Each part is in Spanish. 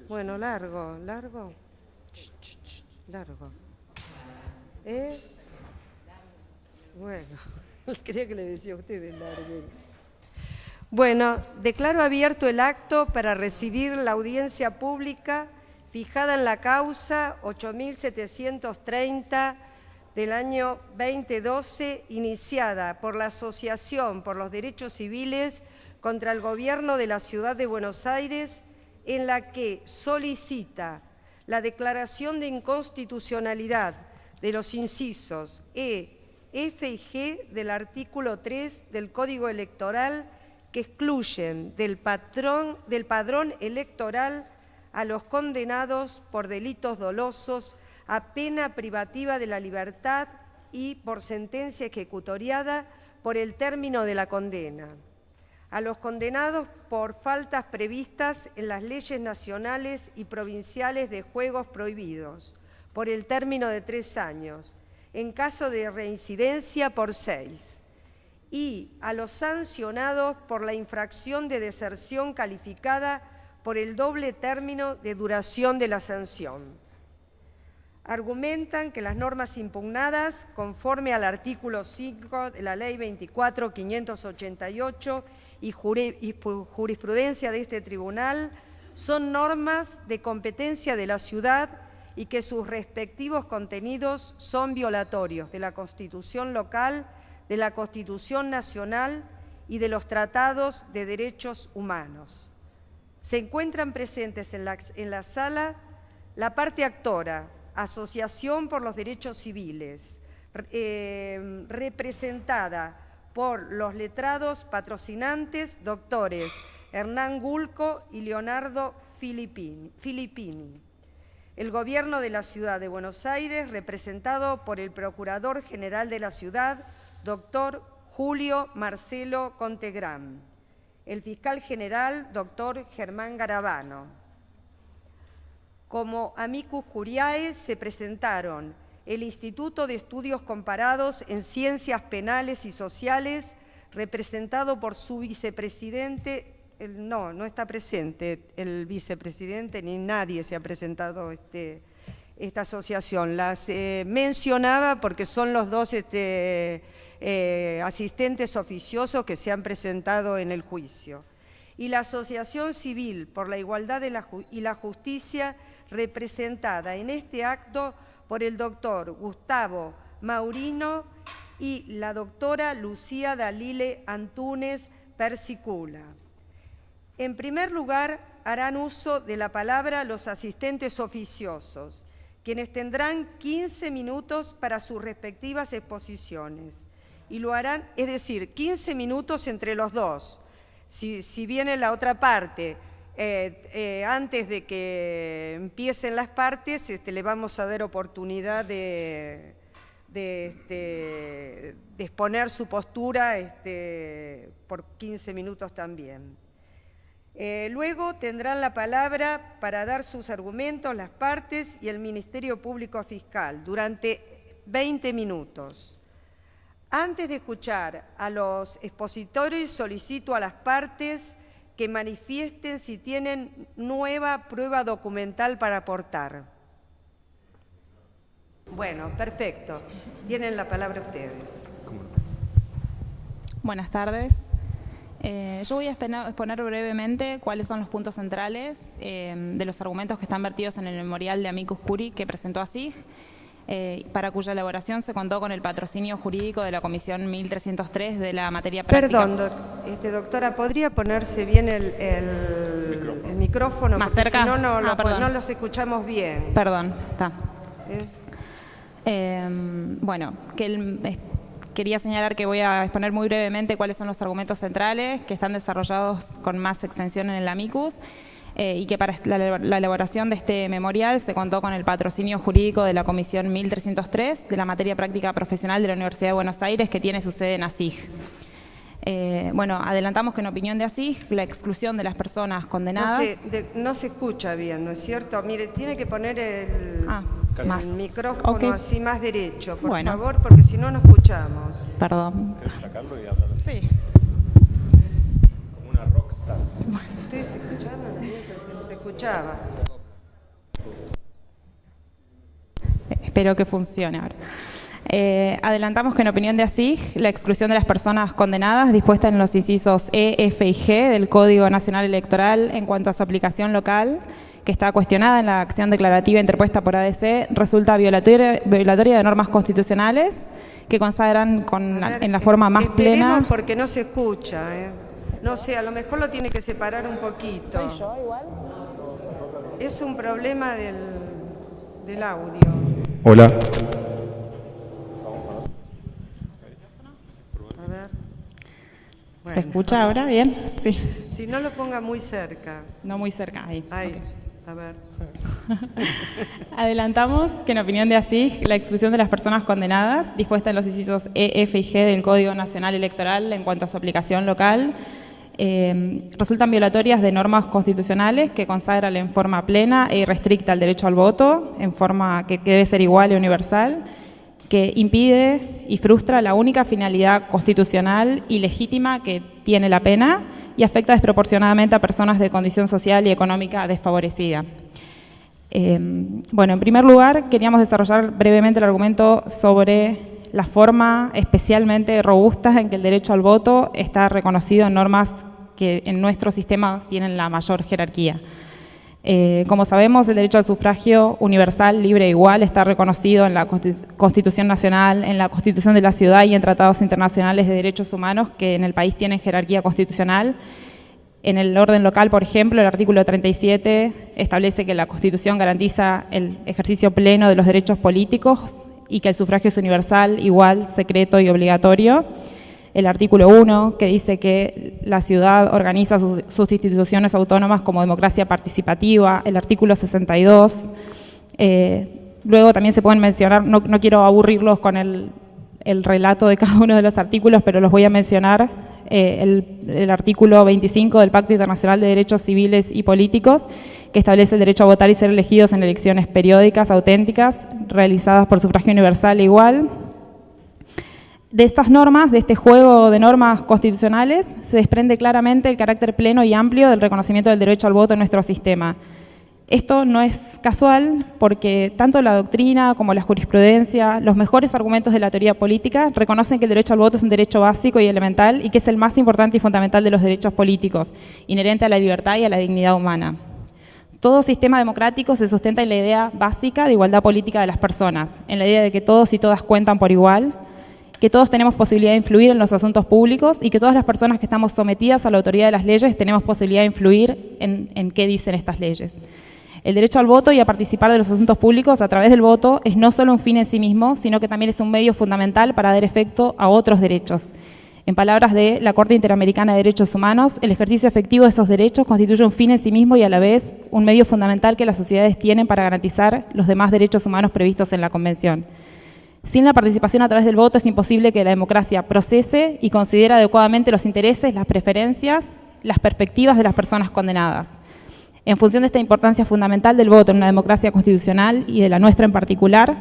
Bueno, largo, largo. Largo. Bueno, quería que le decía a ustedes largo. Bueno, declaro abierto el acto para recibir la audiencia pública fijada en la causa 8730 del año 2012, iniciada por la Asociación por los Derechos Civiles contra el Gobierno de la Ciudad de Buenos Aires, en la que solicita la declaración de inconstitucionalidad de los incisos E, F y G del artículo 3 del Código Electoral, que excluyen del padrón electoral a los condenados por delitos dolosos a pena privativa de la libertad y por sentencia ejecutoriada por el término de la condena, a los condenados por faltas previstas en las leyes nacionales y provinciales de juegos prohibidos por el término de 3 años, en caso de reincidencia por 6, y a los sancionados por la infracción de deserción calificada por el doble término de duración de la sanción. Argumentan que las normas impugnadas, conforme al artículo 5 de la Ley 24.588 y jurisprudencia de este tribunal, son normas de competencia de la ciudad y que sus respectivos contenidos son violatorios de la Constitución local, de la Constitución nacional y de los tratados de derechos humanos. Se encuentran presentes en la sala la parte actora, Asociación por los Derechos Civiles, representada por los letrados patrocinantes, doctores Hernán Gulco y Leonardo Filippini. El Gobierno de la Ciudad de Buenos Aires, representado por el Procurador General de la Ciudad, doctor Julio Marcelo Contegrán. El Fiscal General, doctor Germán Garabano. Como amicus curiae se presentaron el Instituto de Estudios Comparados en Ciencias Penales y Sociales, representado por su vicepresidente. No está presente el vicepresidente, ni nadie se ha presentado esta asociación. Las mencionaba porque son los dos asistentes oficiosos que se han presentado en el juicio. Y la Asociación Civil por la Igualdad y la Justicia, representada en este acto por el doctor Gustavo Maurino y la doctora Lucía Dalile Antúnez Persicula. En primer lugar, harán uso de la palabra los asistentes oficiosos, quienes tendrán 15 minutos para sus respectivas exposiciones. Y lo harán, es decir, 15 minutos entre los dos. Si viene la otra parte, antes de que empiecen las partes, le vamos a dar oportunidad de exponer su postura por 15 minutos también. Luego tendrán la palabra para dar sus argumentos las partes y el Ministerio Público Fiscal durante 20 minutos. Antes de escuchar a los expositores, solicito a las partes que manifiesten si tienen nueva prueba documental para aportar. Bueno, perfecto. Tienen la palabra ustedes. Buenas tardes. Yo voy a exponer brevemente cuáles son los puntos centrales de los argumentos que están vertidos en el memorial de amicus curiae que presentó ASIG, para cuya elaboración se contó con el patrocinio jurídico de la Comisión 1303 de la materia práctica. Perdón, doctora, ¿podría ponerse bien el micrófono? ¿Más porque cerca? Si no, no Perdón. los escuchamos bien. Perdón, está. Bueno, quería señalar que voy a exponer muy brevemente cuáles son los argumentos centrales que están desarrollados con más extensión en el amicus, y que para la elaboración de este memorial se contó con el patrocinio jurídico de la Comisión 1303 de la materia práctica profesional de la Universidad de Buenos Aires, que tiene su sede en ASIG. Bueno, adelantamos que en opinión de ASIG, la exclusión de las personas condenadas... No se escucha bien, ¿no es cierto? Mire, tiene que poner el micrófono así más derecho, por favor, porque si no, no escuchamos. Perdón. ¿Querés sacarlo y hablar? Sí. Como una rockstar. ¿Ustedes se escuchaban? A mí me pareció que no se escuchaba. Espero que funcione ahora. Adelantamos que en opinión de ASIG, la exclusión de las personas condenadas dispuesta en los incisos E, F y G del Código Nacional Electoral en cuanto a su aplicación local, que está cuestionada en la acción declarativa interpuesta por ADC, resulta violatoria de normas constitucionales que consagran en la forma más plena. Porque no se escucha, No sé, a lo mejor lo tiene que separar un poquito. ¿Soy yo igual? Es un problema del audio. Hola. A ver. ¿Se escucha ahora bien? Sí. Si no lo ponga muy cerca. No muy cerca, ahí. Ahí, Okay. A ver. Adelantamos que en opinión de ASIG, la exclusión de las personas condenadas, dispuesta en los incisos E, F y G del Código Nacional Electoral en cuanto a su aplicación local, resultan violatorias de normas constitucionales que consagran en forma plena e irrestricta el derecho al voto, en forma que debe ser igual y universal, que impide y frustra la única finalidad constitucional y legítima que tiene la pena y afecta desproporcionadamente a personas de condición social y económica desfavorecida. Bueno, en primer lugar, queríamos desarrollar brevemente el argumento sobre la forma especialmente robusta en que el derecho al voto está reconocido en normas que en nuestro sistema tienen la mayor jerarquía. Como sabemos, el derecho al sufragio universal, libre e igual está reconocido en la Constitución Nacional, en la Constitución de la Ciudad y en tratados internacionales de derechos humanos que en el país tienen jerarquía constitucional. En el orden local, por ejemplo, el artículo 37 establece que la Constitución garantiza el ejercicio pleno de los derechos políticos y que el sufragio es universal, igual, secreto y obligatorio. El artículo 1, que dice que la ciudad organiza sus instituciones autónomas como democracia participativa. El artículo 62. Luego también se pueden mencionar, no quiero aburrirlos con el relato de cada uno de los artículos, pero los voy a mencionar. El artículo 25 del Pacto Internacional de Derechos Civiles y Políticos, que establece el derecho a votar y ser elegidos en elecciones periódicas, auténticas, realizadas por sufragio universal e igual. De estas normas, de este juego de normas constitucionales, se desprende claramente el carácter pleno y amplio del reconocimiento del derecho al voto en nuestro sistema. Esto no es casual porque tanto la doctrina como la jurisprudencia, los mejores argumentos de la teoría política, reconocen que el derecho al voto es un derecho básico y elemental y que es el más importante y fundamental de los derechos políticos, inherente a la libertad y a la dignidad humana. Todo sistema democrático se sustenta en la idea básica de igualdad política de las personas, en la idea de que todos y todas cuentan por igual, que todos tenemos posibilidad de influir en los asuntos públicos y que todas las personas que estamos sometidas a la autoridad de las leyes tenemos posibilidad de influir en qué dicen estas leyes. El derecho al voto y a participar de los asuntos públicos a través del voto es no solo un fin en sí mismo, sino que también es un medio fundamental para dar efecto a otros derechos. En palabras de la Corte Interamericana de Derechos Humanos, el ejercicio efectivo de esos derechos constituye un fin en sí mismo y a la vez un medio fundamental que las sociedades tienen para garantizar los demás derechos humanos previstos en la Convención. Sin la participación a través del voto es imposible que la democracia procese y considere adecuadamente los intereses, las preferencias, las perspectivas de las personas condenadas. En función de esta importancia fundamental del voto en una democracia constitucional y de la nuestra en particular,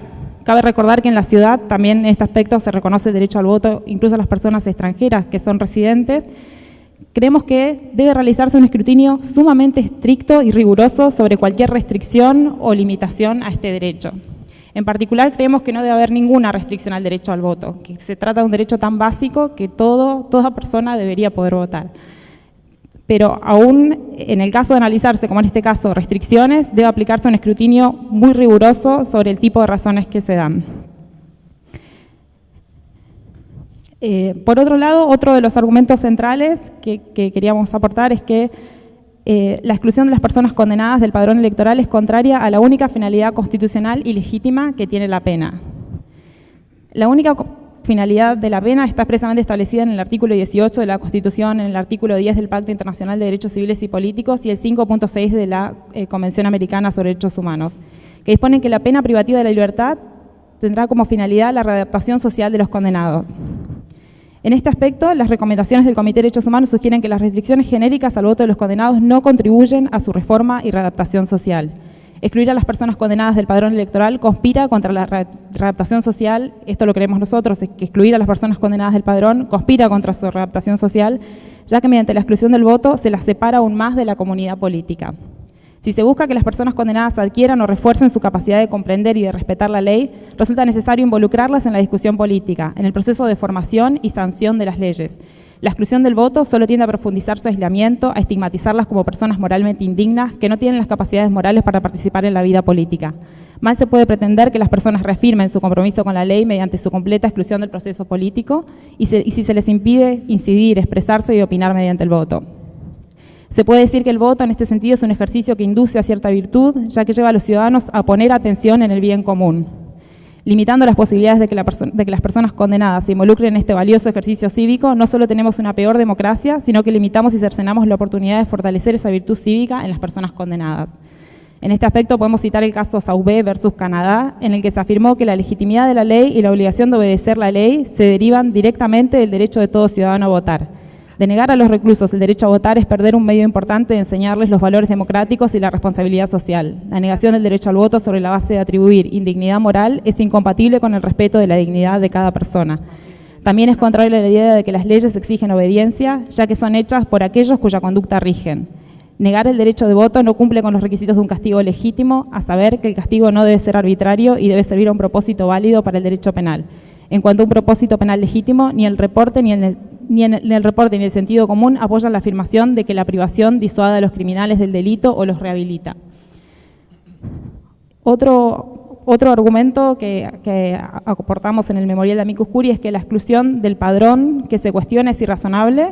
cabe recordar que en la ciudad también en este aspecto se reconoce el derecho al voto incluso a las personas extranjeras que son residentes. Creemos que debe realizarse un escrutinio sumamente estricto y riguroso sobre cualquier restricción o limitación a este derecho. En particular, creemos que no debe haber ninguna restricción al derecho al voto, que se trata de un derecho tan básico que toda persona debería poder votar. Pero aún en el caso de analizarse, como en este caso, restricciones, debe aplicarse un escrutinio muy riguroso sobre el tipo de razones que se dan. Por otro lado, otro de los argumentos centrales que queríamos aportar es que la exclusión de las personas condenadas del padrón electoral es contraria a la única finalidad constitucional y legítima que tiene la pena. La única finalidad de la pena está expresamente establecida en el artículo 18 de la Constitución, en el artículo 10 del Pacto Internacional de Derechos Civiles y Políticos y el 5.6 de la Convención Americana sobre Derechos Humanos, que disponen que la pena privativa de la libertad tendrá como finalidad la readaptación social de los condenados. En este aspecto, las recomendaciones del Comité de Derechos Humanos sugieren que las restricciones genéricas al voto de los condenados no contribuyen a su reforma y readaptación social. Excluir a las personas condenadas del padrón electoral conspira contra la readaptación social, esto lo creemos nosotros, es que excluir a las personas condenadas del padrón conspira contra su readaptación social, ya que mediante la exclusión del voto se las separa aún más de la comunidad política. Si se busca que las personas condenadas adquieran o refuercen su capacidad de comprender y de respetar la ley, resulta necesario involucrarlas en la discusión política, en el proceso de formación y sanción de las leyes. La exclusión del voto solo tiende a profundizar su aislamiento, a estigmatizarlas como personas moralmente indignas que no tienen las capacidades morales para participar en la vida política. Mal se puede pretender que las personas reafirmen su compromiso con la ley mediante su completa exclusión del proceso político y si se les impide incidir, expresarse y opinar mediante el voto. Se puede decir que el voto en este sentido es un ejercicio que induce a cierta virtud, ya que lleva a los ciudadanos a poner atención en el bien común. Limitando las posibilidades de que las personas condenadas se involucren en este valioso ejercicio cívico, no solo tenemos una peor democracia, sino que limitamos y cercenamos la oportunidad de fortalecer esa virtud cívica en las personas condenadas. En este aspecto podemos citar el caso Sauvé versus Canadá, en el que se afirmó que la legitimidad de la ley y la obligación de obedecer la ley se derivan directamente del derecho de todo ciudadano a votar. Denegar a los reclusos el derecho a votar es perder un medio importante de enseñarles los valores democráticos y la responsabilidad social. La negación del derecho al voto sobre la base de atribuir indignidad moral es incompatible con el respeto de la dignidad de cada persona. También es contrario a la idea de que las leyes exigen obediencia, ya que son hechas por aquellos cuya conducta rigen. Negar el derecho de voto no cumple con los requisitos de un castigo legítimo, a saber que el castigo no debe ser arbitrario y debe servir a un propósito válido para el derecho penal. En cuanto a un propósito penal legítimo, ni el reporte ni el sentido común apoyan la afirmación de que la privación disuade a los criminales del delito o los rehabilita. Otro argumento que aportamos en el memorial de Amicus Curiae es que la exclusión del padrón que se cuestiona es irrazonable,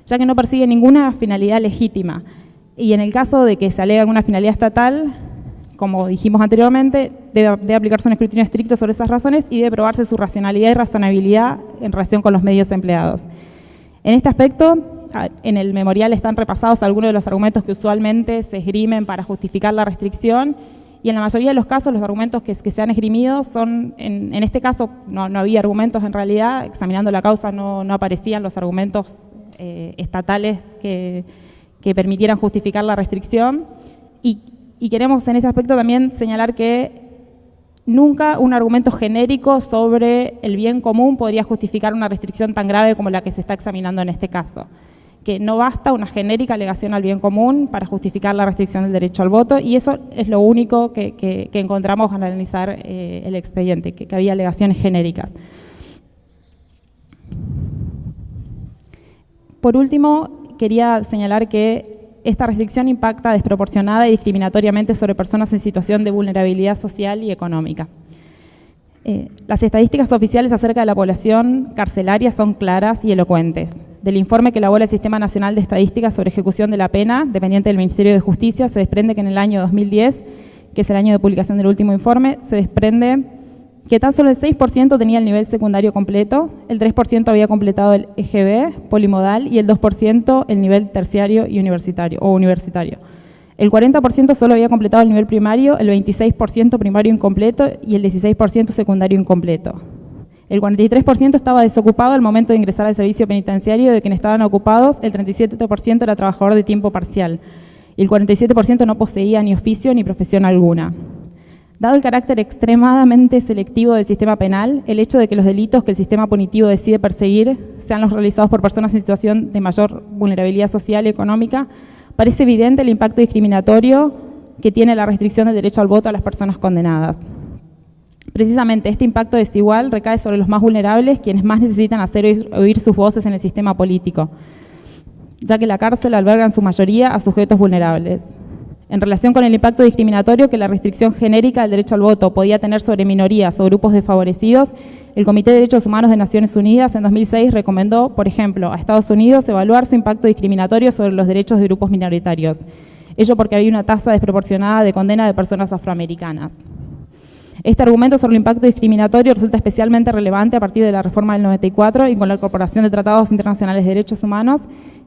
ya que no persigue ninguna finalidad legítima. Y en el caso de que se alegue alguna finalidad estatal, como dijimos anteriormente, debe aplicarse un escrutinio estricto sobre esas razones y debe probarse su racionalidad y razonabilidad en relación con los medios empleados. En este aspecto, en el memorial están repasados algunos de los argumentos que usualmente se esgrimen para justificar la restricción, y en la mayoría de los casos los argumentos que se han esgrimido son, en este caso no había argumentos en realidad, examinando la causa no aparecían los argumentos estatales que permitieran justificar la restricción, y queremos en ese aspecto también señalar que nunca un argumento genérico sobre el bien común podría justificar una restricción tan grave como la que se está examinando en este caso. Que no basta una genérica alegación al bien común para justificar la restricción del derecho al voto, y eso es lo único que encontramos al analizar el expediente, que había alegaciones genéricas. Por último, quería señalar que esta restricción impacta desproporcionada y discriminatoriamente sobre personas en situación de vulnerabilidad social y económica. Las estadísticas oficiales acerca de la población carcelaria son claras y elocuentes. Del informe que elabora el Sistema Nacional de Estadísticas sobre Ejecución de la Pena, dependiente del Ministerio de Justicia, se desprende que en el año 2010, que es el año de publicación del último informe, se desprende que tan solo el 6% tenía el nivel secundario completo, el 3% había completado el EGB polimodal y el 2% el nivel terciario y universitario. El 40% solo había completado el nivel primario, el 26% primario incompleto y el 16% secundario incompleto. El 43% estaba desocupado al momento de ingresar al servicio penitenciario, de quienes estaban ocupados, el 37% era trabajador de tiempo parcial y el 47% no poseía ni oficio ni profesión alguna. Dado el carácter extremadamente selectivo del sistema penal, el hecho de que los delitos que el sistema punitivo decide perseguir sean los realizados por personas en situación de mayor vulnerabilidad social y económica, parece evidente el impacto discriminatorio que tiene la restricción del derecho al voto a las personas condenadas. Precisamente este impacto desigual recae sobre los más vulnerables, quienes más necesitan hacer oír sus voces en el sistema político, ya que la cárcel alberga en su mayoría a sujetos vulnerables. En relación con el impacto discriminatorio que la restricción genérica del derecho al voto podía tener sobre minorías o grupos desfavorecidos, el Comité de Derechos Humanos de Naciones Unidas en 2006 recomendó, por ejemplo, a Estados Unidos evaluar su impacto discriminatorio sobre los derechos de grupos minoritarios. Ello porque había una tasa desproporcionada de condena de personas afroamericanas. Este argumento sobre el impacto discriminatorio resulta especialmente relevante a partir de la reforma del 94 y con la incorporación de tratados internacionales de derechos humanos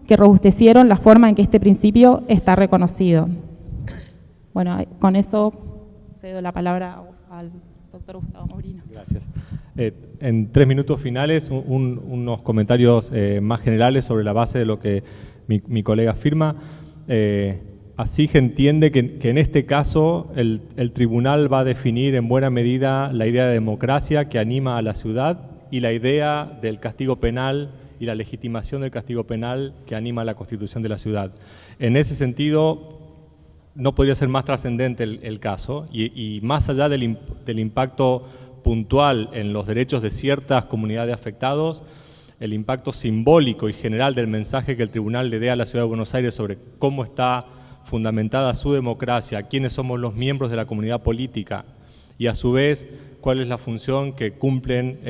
que robustecieron la forma en que este principio está reconocido. Bueno, con eso cedo la palabra al doctor Gustavo Mourino. Gracias. En 3 minutos finales, unos comentarios más generales sobre la base de lo que mi colega afirma. Así se entiende que en este caso el tribunal va a definir en buena medida la idea de democracia que anima a la ciudad y la idea del castigo penal y la legitimación del castigo penal que anima a la constitución de la ciudad. En ese sentido, no podría ser más trascendente el caso, y más allá del impacto puntual en los derechos de ciertas comunidades de afectados, el impacto simbólico y general del mensaje que el tribunal le dé a la Ciudad de Buenos Aires sobre cómo está fundamentada su democracia, quiénes somos los miembros de la comunidad política y a su vez cuál es la función que cumplen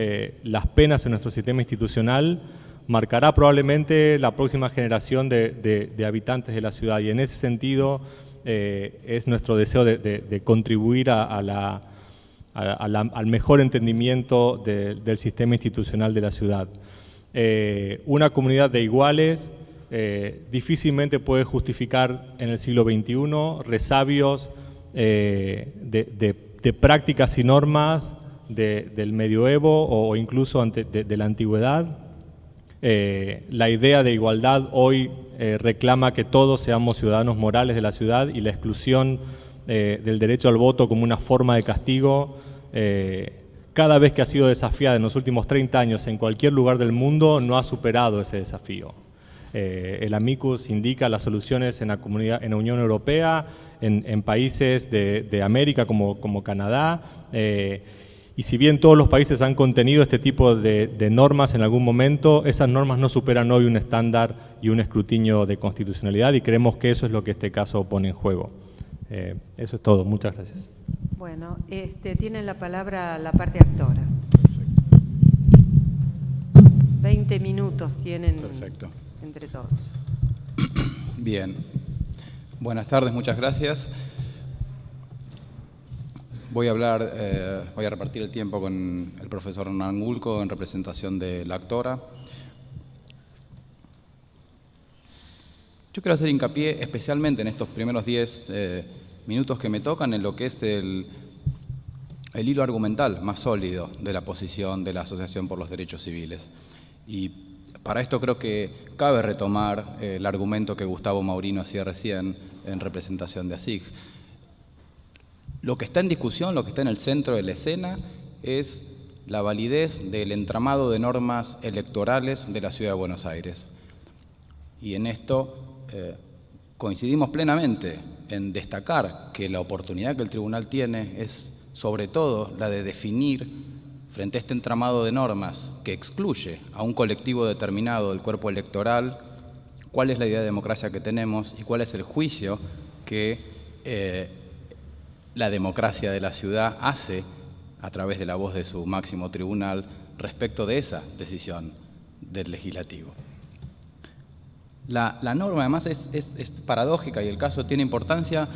las penas en nuestro sistema institucional, marcará probablemente la próxima generación de habitantes de la ciudad, y en ese sentido es nuestro deseo de contribuir al mejor entendimiento del sistema institucional de la ciudad. Una comunidad de iguales difícilmente puede justificar en el siglo XXI resabios de prácticas y normas del medioevo o incluso de la antigüedad. La idea de igualdad hoy reclama que todos seamos ciudadanos morales de la ciudad, y la exclusión del derecho al voto como una forma de castigo, cada vez que ha sido desafiada en los últimos 30 años en cualquier lugar del mundo, no ha superado ese desafío. El amicus indica las soluciones en la Unión Europea, en países de América como Canadá, y si bien todos los países han contenido este tipo de normas en algún momento, esas normas no superan hoy un estándar y un escrutinio de constitucionalidad, y creemos que eso es lo que este caso pone en juego. Eso es todo. Muchas gracias. Bueno, tienen la palabra la parte actora. Perfecto. 20 minutos tienen. Perfecto. Entre todos. Bien. Buenas tardes, muchas gracias. Voy a repartir el tiempo con el profesor Hernán Gulco en representación de la actora. Yo quiero hacer hincapié especialmente en estos primeros 10 minutos que me tocan en lo que es el hilo argumental más sólido de la posición de la Asociación por los Derechos Civiles. Y para esto creo que cabe retomar el argumento que Gustavo Maurino hacía recién en representación de ASIG. Lo que está en discusión, lo que está en el centro de la escena, es la validez del entramado de normas electorales de la Ciudad de Buenos Aires. Y en esto coincidimos plenamente en destacar que la oportunidad que el tribunal tiene es, sobre todo, la de definir, frente a este entramado de normas que excluye a un colectivo determinado del cuerpo electoral, cuál es la idea de democracia que tenemos y cuál es el juicio que la democracia de la ciudad hace a través de la voz de su máximo tribunal respecto de esa decisión del legislativo. La norma además es paradójica, y el caso tiene importancia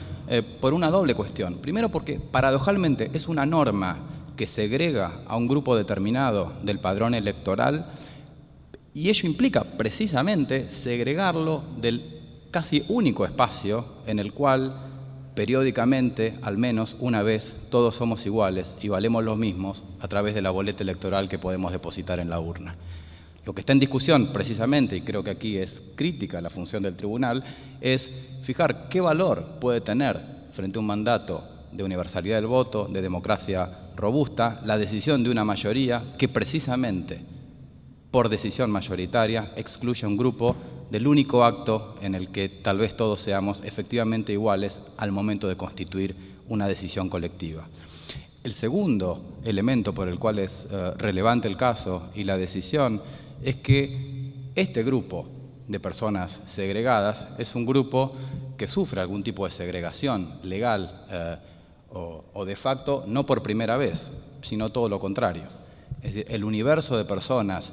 por una doble cuestión. Primero, porque paradojalmente es una norma que segrega a un grupo determinado del padrón electoral, y ello implica precisamente segregarlo del casi único espacio en el cual periódicamente, al menos una vez, todos somos iguales y valemos los mismos a través de la boleta electoral que podemos depositar en la urna. Lo que está en discusión precisamente, y creo que aquí es crítica la función del tribunal, es fijar qué valor puede tener frente a un mandato de universalidad del voto, de democracia robusta, la decisión de una mayoría que precisamente por decisión mayoritaria excluye a un grupo del único acto en el que tal vez todos seamos efectivamente iguales al momento de constituir una decisión colectiva. El segundo elemento por el cual es relevante el caso y la decisión es que este grupo de personas segregadas es un grupo que sufre algún tipo de segregación legal o de facto, no por primera vez, sino todo lo contrario. Es decir, el universo de personas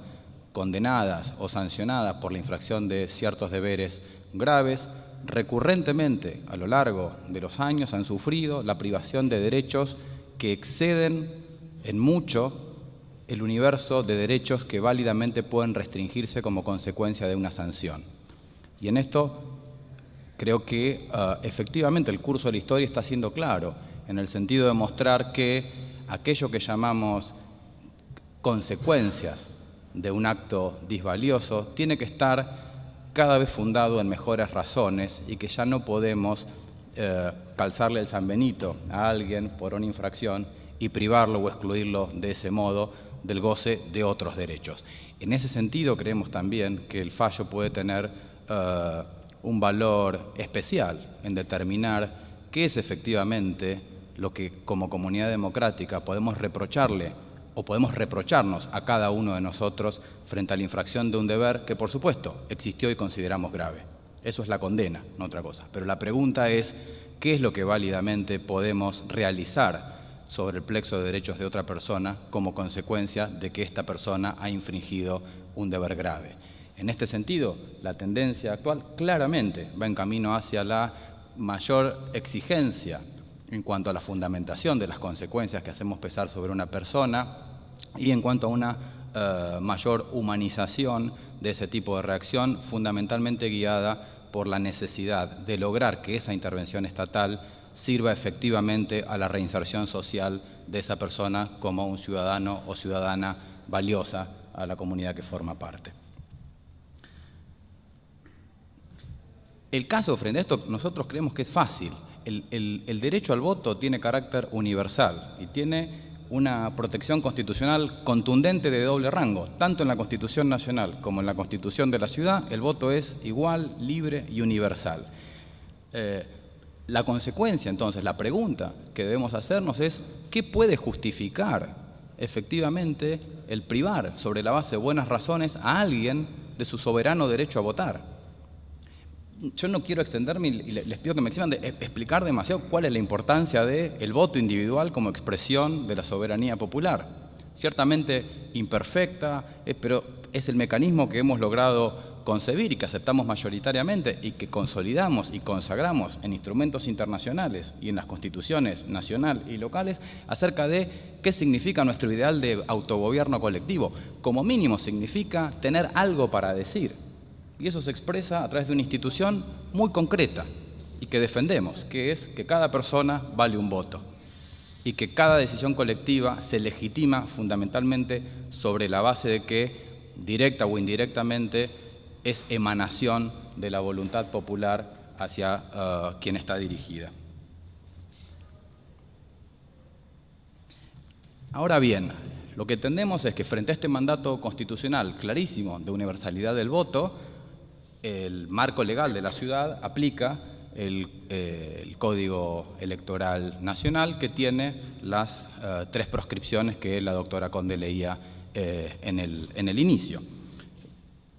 condenadas o sancionadas por la infracción de ciertos deberes graves, recurrentemente a lo largo de los años han sufrido la privación de derechos que exceden en mucho el universo de derechos que válidamente pueden restringirse como consecuencia de una sanción. Y en esto creo que efectivamente el curso de la historia está siendo claro, en el sentido de mostrar que aquello que llamamos consecuencias de un acto disvalioso tiene que estar cada vez fundado en mejores razones, y que ya no podemos calzarle el San Benito a alguien por una infracción y privarlo o excluirlo de ese modo del goce de otros derechos. En ese sentido creemos también que el fallo puede tener un valor especial en determinar qué es efectivamente lo que como comunidad democrática podemos reprocharle o podemos reprocharnos a cada uno de nosotros frente a la infracción de un deber que, por supuesto, existió y consideramos grave. Eso es la condena, no otra cosa. Pero la pregunta es, ¿qué es lo que válidamente podemos realizar sobre el plexo de derechos de otra persona como consecuencia de que esta persona ha infringido un deber grave? En este sentido, la tendencia actual claramente va en camino hacia la mayor exigencia en cuanto a la fundamentación de las consecuencias que hacemos pesar sobre una persona y en cuanto a una mayor humanización de ese tipo de reacción, fundamentalmente guiada por la necesidad de lograr que esa intervención estatal sirva efectivamente a la reinserción social de esa persona como un ciudadano o ciudadana valiosa a la comunidad que forma parte. El caso frente a esto, nosotros creemos que es fácil. El derecho al voto tiene carácter universal y tiene una protección constitucional contundente de doble rango. Tanto en la Constitución Nacional como en la Constitución de la Ciudad, el voto es igual, libre y universal. La consecuencia, entonces, la pregunta que debemos hacernos es ¿qué puede justificar efectivamente el privar sobre la base de buenas razones a alguien de su soberano derecho a votar? Yo no quiero extenderme y les pido que me eximan de explicar demasiado cuál es la importancia del voto individual como expresión de la soberanía popular. Ciertamente imperfecta, pero es el mecanismo que hemos logrado concebir y que aceptamos mayoritariamente y que consolidamos y consagramos en instrumentos internacionales y en las constituciones nacional y locales acerca de qué significa nuestro ideal de autogobierno colectivo. Como mínimo significa tener algo para decir. Y eso se expresa a través de una institución muy concreta y que defendemos, que es que cada persona vale un voto y que cada decisión colectiva se legitima fundamentalmente sobre la base de que, directa o indirectamente, es emanación de la voluntad popular hacia quien está dirigida. Ahora bien, lo que entendemos es que frente a este mandato constitucional clarísimo de universalidad del voto, el marco legal de la ciudad aplica el Código Electoral Nacional, que tiene las 3 proscripciones que la doctora Conde leía en el inicio,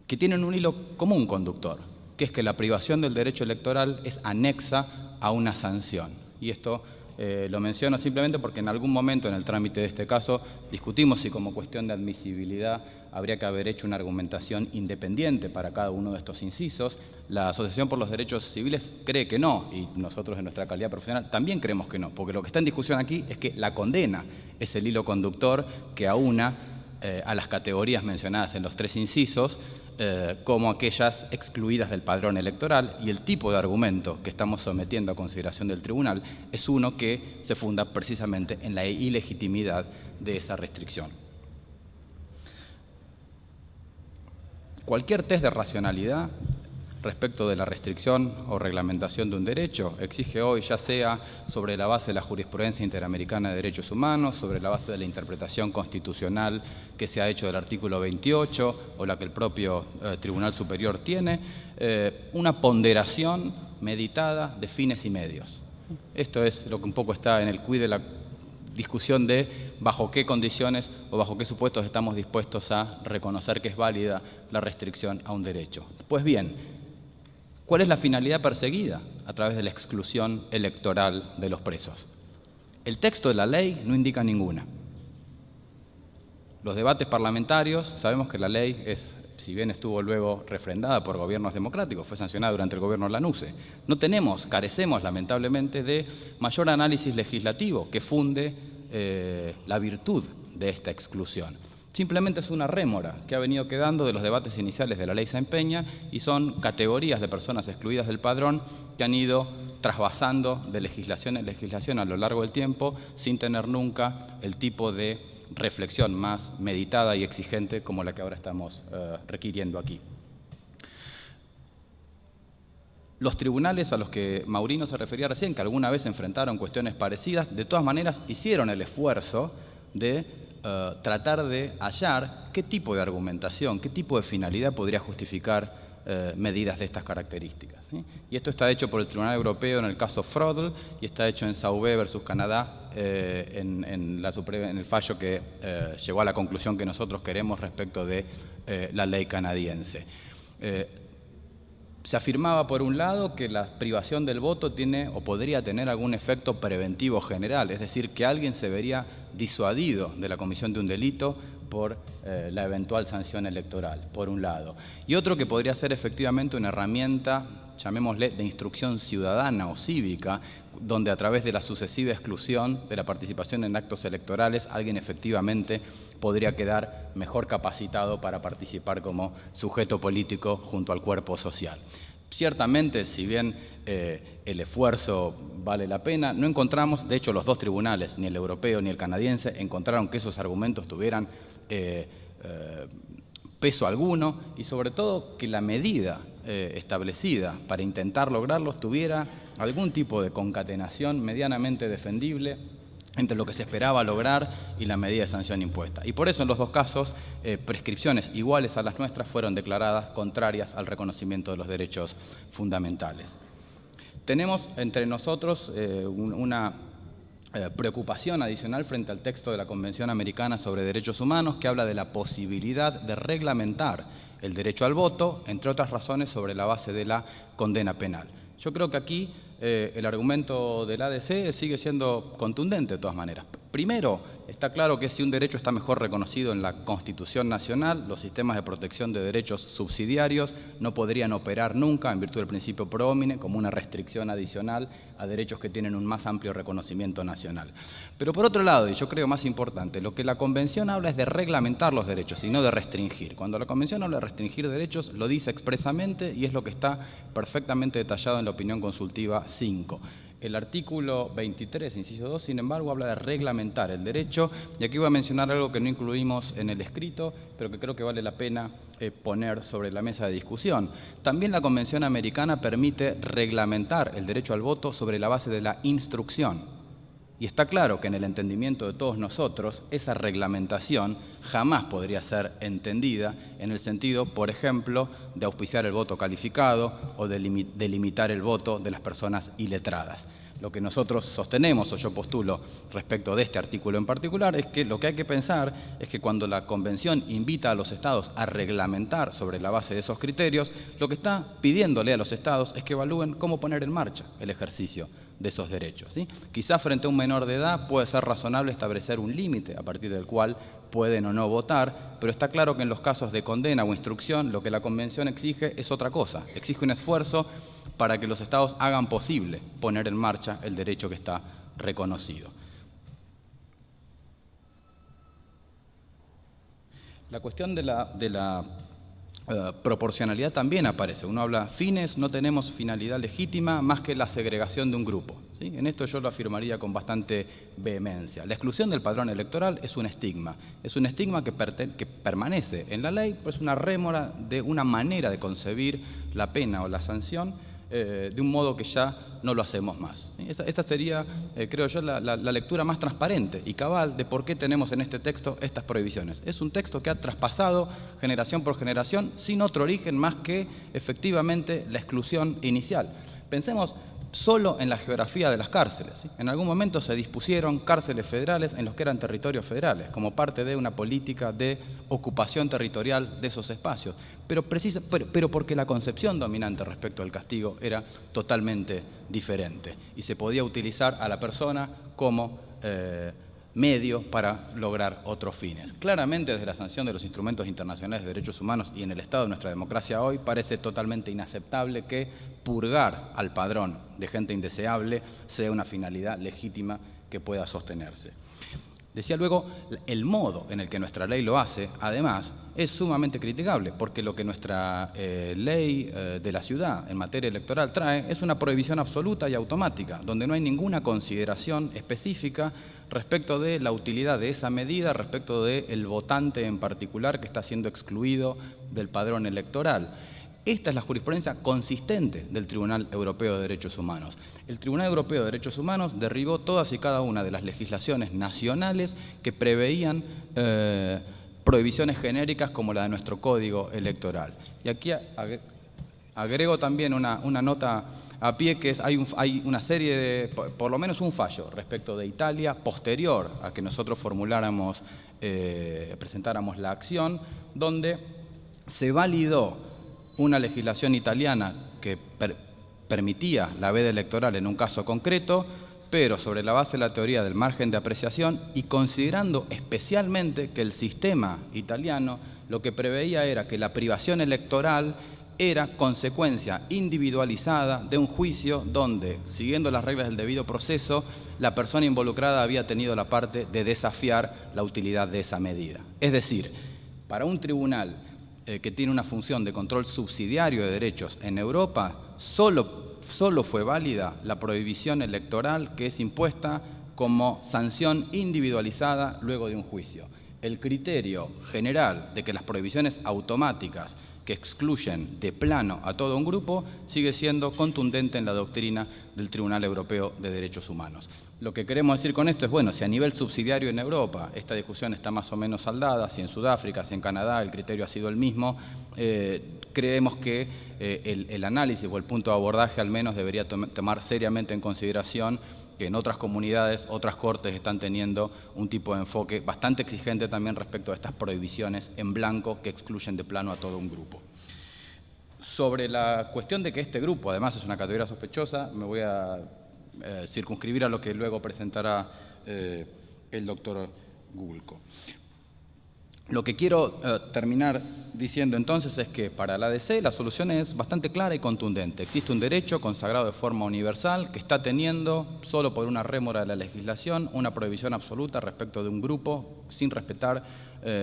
que tienen un hilo común conductor, que es que la privación del derecho electoral es anexa a una sanción. Y esto lo menciono simplemente porque en algún momento en el trámite de este caso discutimos si como cuestión de admisibilidad habría que haber hecho una argumentación independiente para cada uno de estos incisos. La Asociación por los Derechos Civiles cree que no, y nosotros en nuestra calidad profesional también creemos que no, porque lo que está en discusión aquí es que la condena es el hilo conductor que aúna a las categorías mencionadas en los 3 incisos, como aquellas excluidas del padrón electoral, y el tipo de argumento que estamos sometiendo a consideración del tribunal es uno que se funda precisamente en la ilegitimidad de esa restricción. Cualquier test de racionalidad respecto de la restricción o reglamentación de un derecho exige hoy, ya sea sobre la base de la jurisprudencia interamericana de derechos humanos, sobre la base de la interpretación constitucional que se ha hecho del artículo 28 o la que el propio Tribunal Superior tiene, una ponderación meditada de fines y medios. Esto es lo que un poco está en el quid de la discusión de bajo qué condiciones o bajo qué supuestos estamos dispuestos a reconocer que es válida la restricción a un derecho. Pues bien, ¿cuál es la finalidad perseguida a través de la exclusión electoral de los presos? El texto de la ley no indica ninguna. Los debates parlamentarios, sabemos que la ley es, si bien estuvo luego refrendada por gobiernos democráticos, fue sancionada durante el gobierno Lanusse. Carecemos lamentablemente de mayor análisis legislativo que funde la virtud de esta exclusión. Simplemente es una rémora que ha venido quedando de los debates iniciales de la ley Sáenz Peña y son categorías de personas excluidas del padrón que han ido trasvasando de legislación en legislación a lo largo del tiempo sin tener nunca el tipo de reflexión más meditada y exigente como la que ahora estamos requiriendo aquí. Los tribunales a los que Maurino se refería recién, que alguna vez enfrentaron cuestiones parecidas, de todas maneras hicieron el esfuerzo de tratar de hallar qué tipo de argumentación, qué tipo de finalidad podría justificar medidas de estas características, ¿sí? Y esto está hecho por el Tribunal Europeo en el caso Frodl y está hecho en Sauvé versus Canadá en el fallo que llegó a la conclusión que nosotros queremos respecto de la ley canadiense. Se afirmaba, por un lado, que la privación del voto tiene o podría tener algún efecto preventivo general, es decir, que alguien se vería disuadido de la comisión de un delito por la eventual sanción electoral, por un lado. Y otro que podría ser efectivamente una herramienta, llamémosle, de instrucción ciudadana o cívica, donde a través de la sucesiva exclusión de la participación en actos electorales alguien efectivamente podría quedar mejor capacitado para participar como sujeto político junto al cuerpo social. Ciertamente, si bien el esfuerzo vale la pena, no encontramos, de hecho los dos tribunales, ni el europeo ni el canadiense, encontraron que esos argumentos tuvieran peso alguno y sobre todo que la medida establecida para intentar lograrlos tuviera algún tipo de concatenación medianamente defendible entre lo que se esperaba lograr y la medida de sanción impuesta. Y por eso en los dos casos, prescripciones iguales a las nuestras fueron declaradas contrarias al reconocimiento de los derechos fundamentales. Tenemos entre nosotros una preocupación adicional frente al texto de la Convención Americana sobre Derechos Humanos, que habla de la posibilidad de reglamentar el derecho al voto, entre otras razones sobre la base de la condena penal. Yo creo que aquí el argumento del ADC sigue siendo contundente de todas maneras. Primero, está claro que si un derecho está mejor reconocido en la Constitución Nacional, los sistemas de protección de derechos subsidiarios no podrían operar nunca, en virtud del principio pro homine, como una restricción adicional a derechos que tienen un más amplio reconocimiento nacional. Pero por otro lado, y yo creo más importante, lo que la Convención habla es de reglamentar los derechos y no de restringir. Cuando la Convención habla de restringir derechos, lo dice expresamente y es lo que está perfectamente detallado en la opinión consultiva 5. El artículo 23, inciso 2, sin embargo, habla de reglamentar el derecho, y aquí voy a mencionar algo que no incluimos en el escrito, pero que creo que vale la pena poner sobre la mesa de discusión. También la Convención Americana permite reglamentar el derecho al voto sobre la base de la instrucción. Y está claro que en el entendimiento de todos nosotros, esa reglamentación jamás podría ser entendida en el sentido, por ejemplo, de auspiciar el voto calificado o de limitar el voto de las personas iletradas. Lo que nosotros sostenemos, o yo postulo respecto de este artículo en particular, es que lo que hay que pensar es que cuando la Convención invita a los Estados a reglamentar sobre la base de esos criterios, lo que está pidiéndole a los Estados es que evalúen cómo poner en marcha el ejercicio de esos derechos, ¿sí? Quizás frente a un menor de edad puede ser razonable establecer un límite a partir del cual pueden o no votar, pero está claro que en los casos de condena o instrucción lo que la Convención exige es otra cosa, exige un esfuerzo para que los Estados hagan posible poner en marcha el derecho que está reconocido. La cuestión de la proporcionalidad también aparece. Uno habla fines, no tenemos finalidad legítima más que la segregación de un grupo, ¿sí? En esto yo lo afirmaría con bastante vehemencia. La exclusión del padrón electoral es un estigma que permanece en la ley, pero es una rémora de una manera de concebir la pena o la sanción de un modo que ya no lo hacemos más. Esa sería, creo yo, la lectura más transparente y cabal de por qué tenemos en este texto estas prohibiciones. Es un texto que ha traspasado generación por generación sin otro origen más que efectivamente la exclusión inicial. Pensemos solo en la geografía de las cárceles, ¿sí? En algún momento se dispusieron cárceles federales en los que eran territorios federales, como parte de una política de ocupación territorial de esos espacios, pero porque la concepción dominante respecto al castigo era totalmente diferente y se podía utilizar a la persona como medio para lograr otros fines. Claramente, desde la sanción de los instrumentos internacionales de derechos humanos y en el estado de nuestra democracia hoy, parece totalmente inaceptable que purgar al padrón de gente indeseable sea una finalidad legítima que pueda sostenerse. Decía luego, el modo en el que nuestra ley lo hace, además, es sumamente criticable, porque lo que nuestra ley de la ciudad en materia electoral trae es una prohibición absoluta y automática, donde no hay ninguna consideración específica respecto de la utilidad de esa medida, respecto del votante en particular que está siendo excluido del padrón electoral. Esta es la jurisprudencia consistente del Tribunal Europeo de Derechos Humanos. El Tribunal Europeo de Derechos Humanos derribó todas y cada una de las legislaciones nacionales que preveían prohibiciones genéricas como la de nuestro Código Electoral. Y aquí Agrego también una nota a pie, que es hay una serie de, por lo menos un fallo respecto de Italia, posterior a que nosotros formuláramos, presentáramos la acción, donde se validó una legislación italiana que permitía la veda electoral en un caso concreto, pero sobre la base de la teoría del margen de apreciación y considerando especialmente que el sistema italiano lo que preveía era que la privación electoral era consecuencia individualizada de un juicio donde, siguiendo las reglas del debido proceso, la persona involucrada había tenido la parte de desafiar la utilidad de esa medida. Es decir, para un tribunal que tiene una función de control subsidiario de derechos en Europa, solo fue válida la prohibición electoral que es impuesta como sanción individualizada luego de un juicio. El criterio general de que las prohibiciones automáticas que excluyen de plano a todo un grupo sigue siendo contundente en la doctrina del Tribunal Europeo de Derechos Humanos. Lo que queremos decir con esto es, bueno, si a nivel subsidiario en Europa esta discusión está más o menos saldada, si en Sudáfrica, si en Canadá el criterio ha sido el mismo, creemos que el análisis o el punto de abordaje al menos debería tomar seriamente en consideración que en otras comunidades, otras cortes están teniendo un tipo de enfoque bastante exigente también respecto a estas prohibiciones en blanco que excluyen de plano a todo un grupo. Sobre la cuestión de que este grupo además es una categoría sospechosa, me voy a circunscribir a lo que luego presentará el doctor Gulko. Lo que quiero terminar diciendo entonces es que para la ADC la solución es bastante clara y contundente. Existe un derecho consagrado de forma universal que está teniendo, solo por una rémora de la legislación, una prohibición absoluta respecto de un grupo sin respetar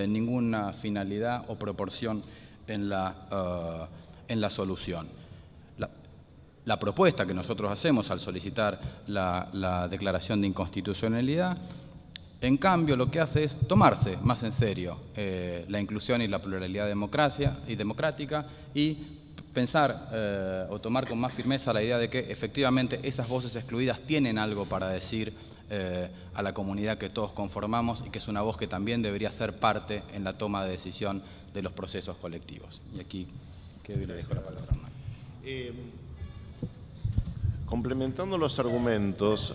ninguna finalidad o proporción en la solución. La propuesta que nosotros hacemos al solicitar la declaración de inconstitucionalidad, en cambio, lo que hace es tomarse más en serio la inclusión y la pluralidad democrática y pensar o tomar con más firmeza la idea de que efectivamente esas voces excluidas tienen algo para decir a la comunidad que todos conformamos y que es una voz que también debería ser parte en la toma de decisión de los procesos colectivos. Y aquí le dejo la palabra a Hernán. Complementando los argumentos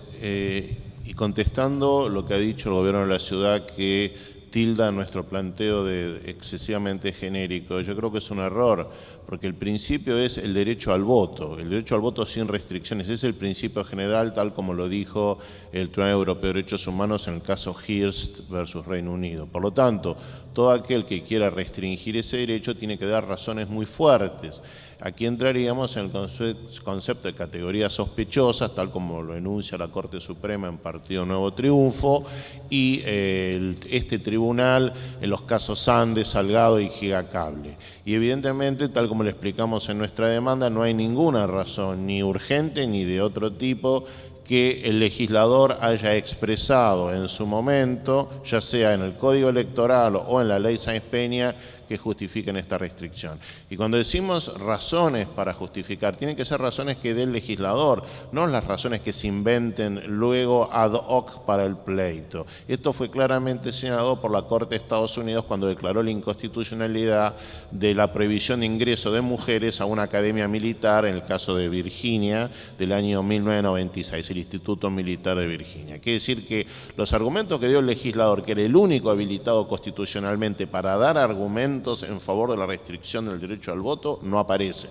y contestando lo que ha dicho el gobierno de la ciudad, que tilda nuestro planteo de excesivamente genérico, yo creo que es un error, porque el principio es el derecho al voto sin restricciones, es el principio general tal como lo dijo el Tribunal Europeo de Derechos Humanos en el caso Hearst versus Reino Unido. Por lo tanto, todo aquel que quiera restringir ese derecho tiene que dar razones muy fuertes. Aquí entraríamos en el concepto de categorías sospechosas, tal como lo enuncia la Corte Suprema en Partido Nuevo Triunfo, y este tribunal en los casos Andes, Salgado y Gigacable. Y evidentemente, tal como lo explicamos en nuestra demanda, no hay ninguna razón, ni urgente ni de otro tipo, que el legislador haya expresado en su momento, ya sea en el Código Electoral o en la Ley Sáenz Peña, que justifiquen esta restricción. Y cuando decimos razones para justificar, tienen que ser razones que dé el legislador, no las razones que se inventen luego ad hoc para el pleito. Esto fue claramente señalado por la Corte de Estados Unidos cuando declaró la inconstitucionalidad de la prohibición de ingreso de mujeres a una academia militar, en el caso de Virginia, del año 1996, el Instituto Militar de Virginia. Quiere decir que los argumentos que dio el legislador, que era el único habilitado constitucionalmente para dar argumentos en favor de la restricción del derecho al voto, no aparecen.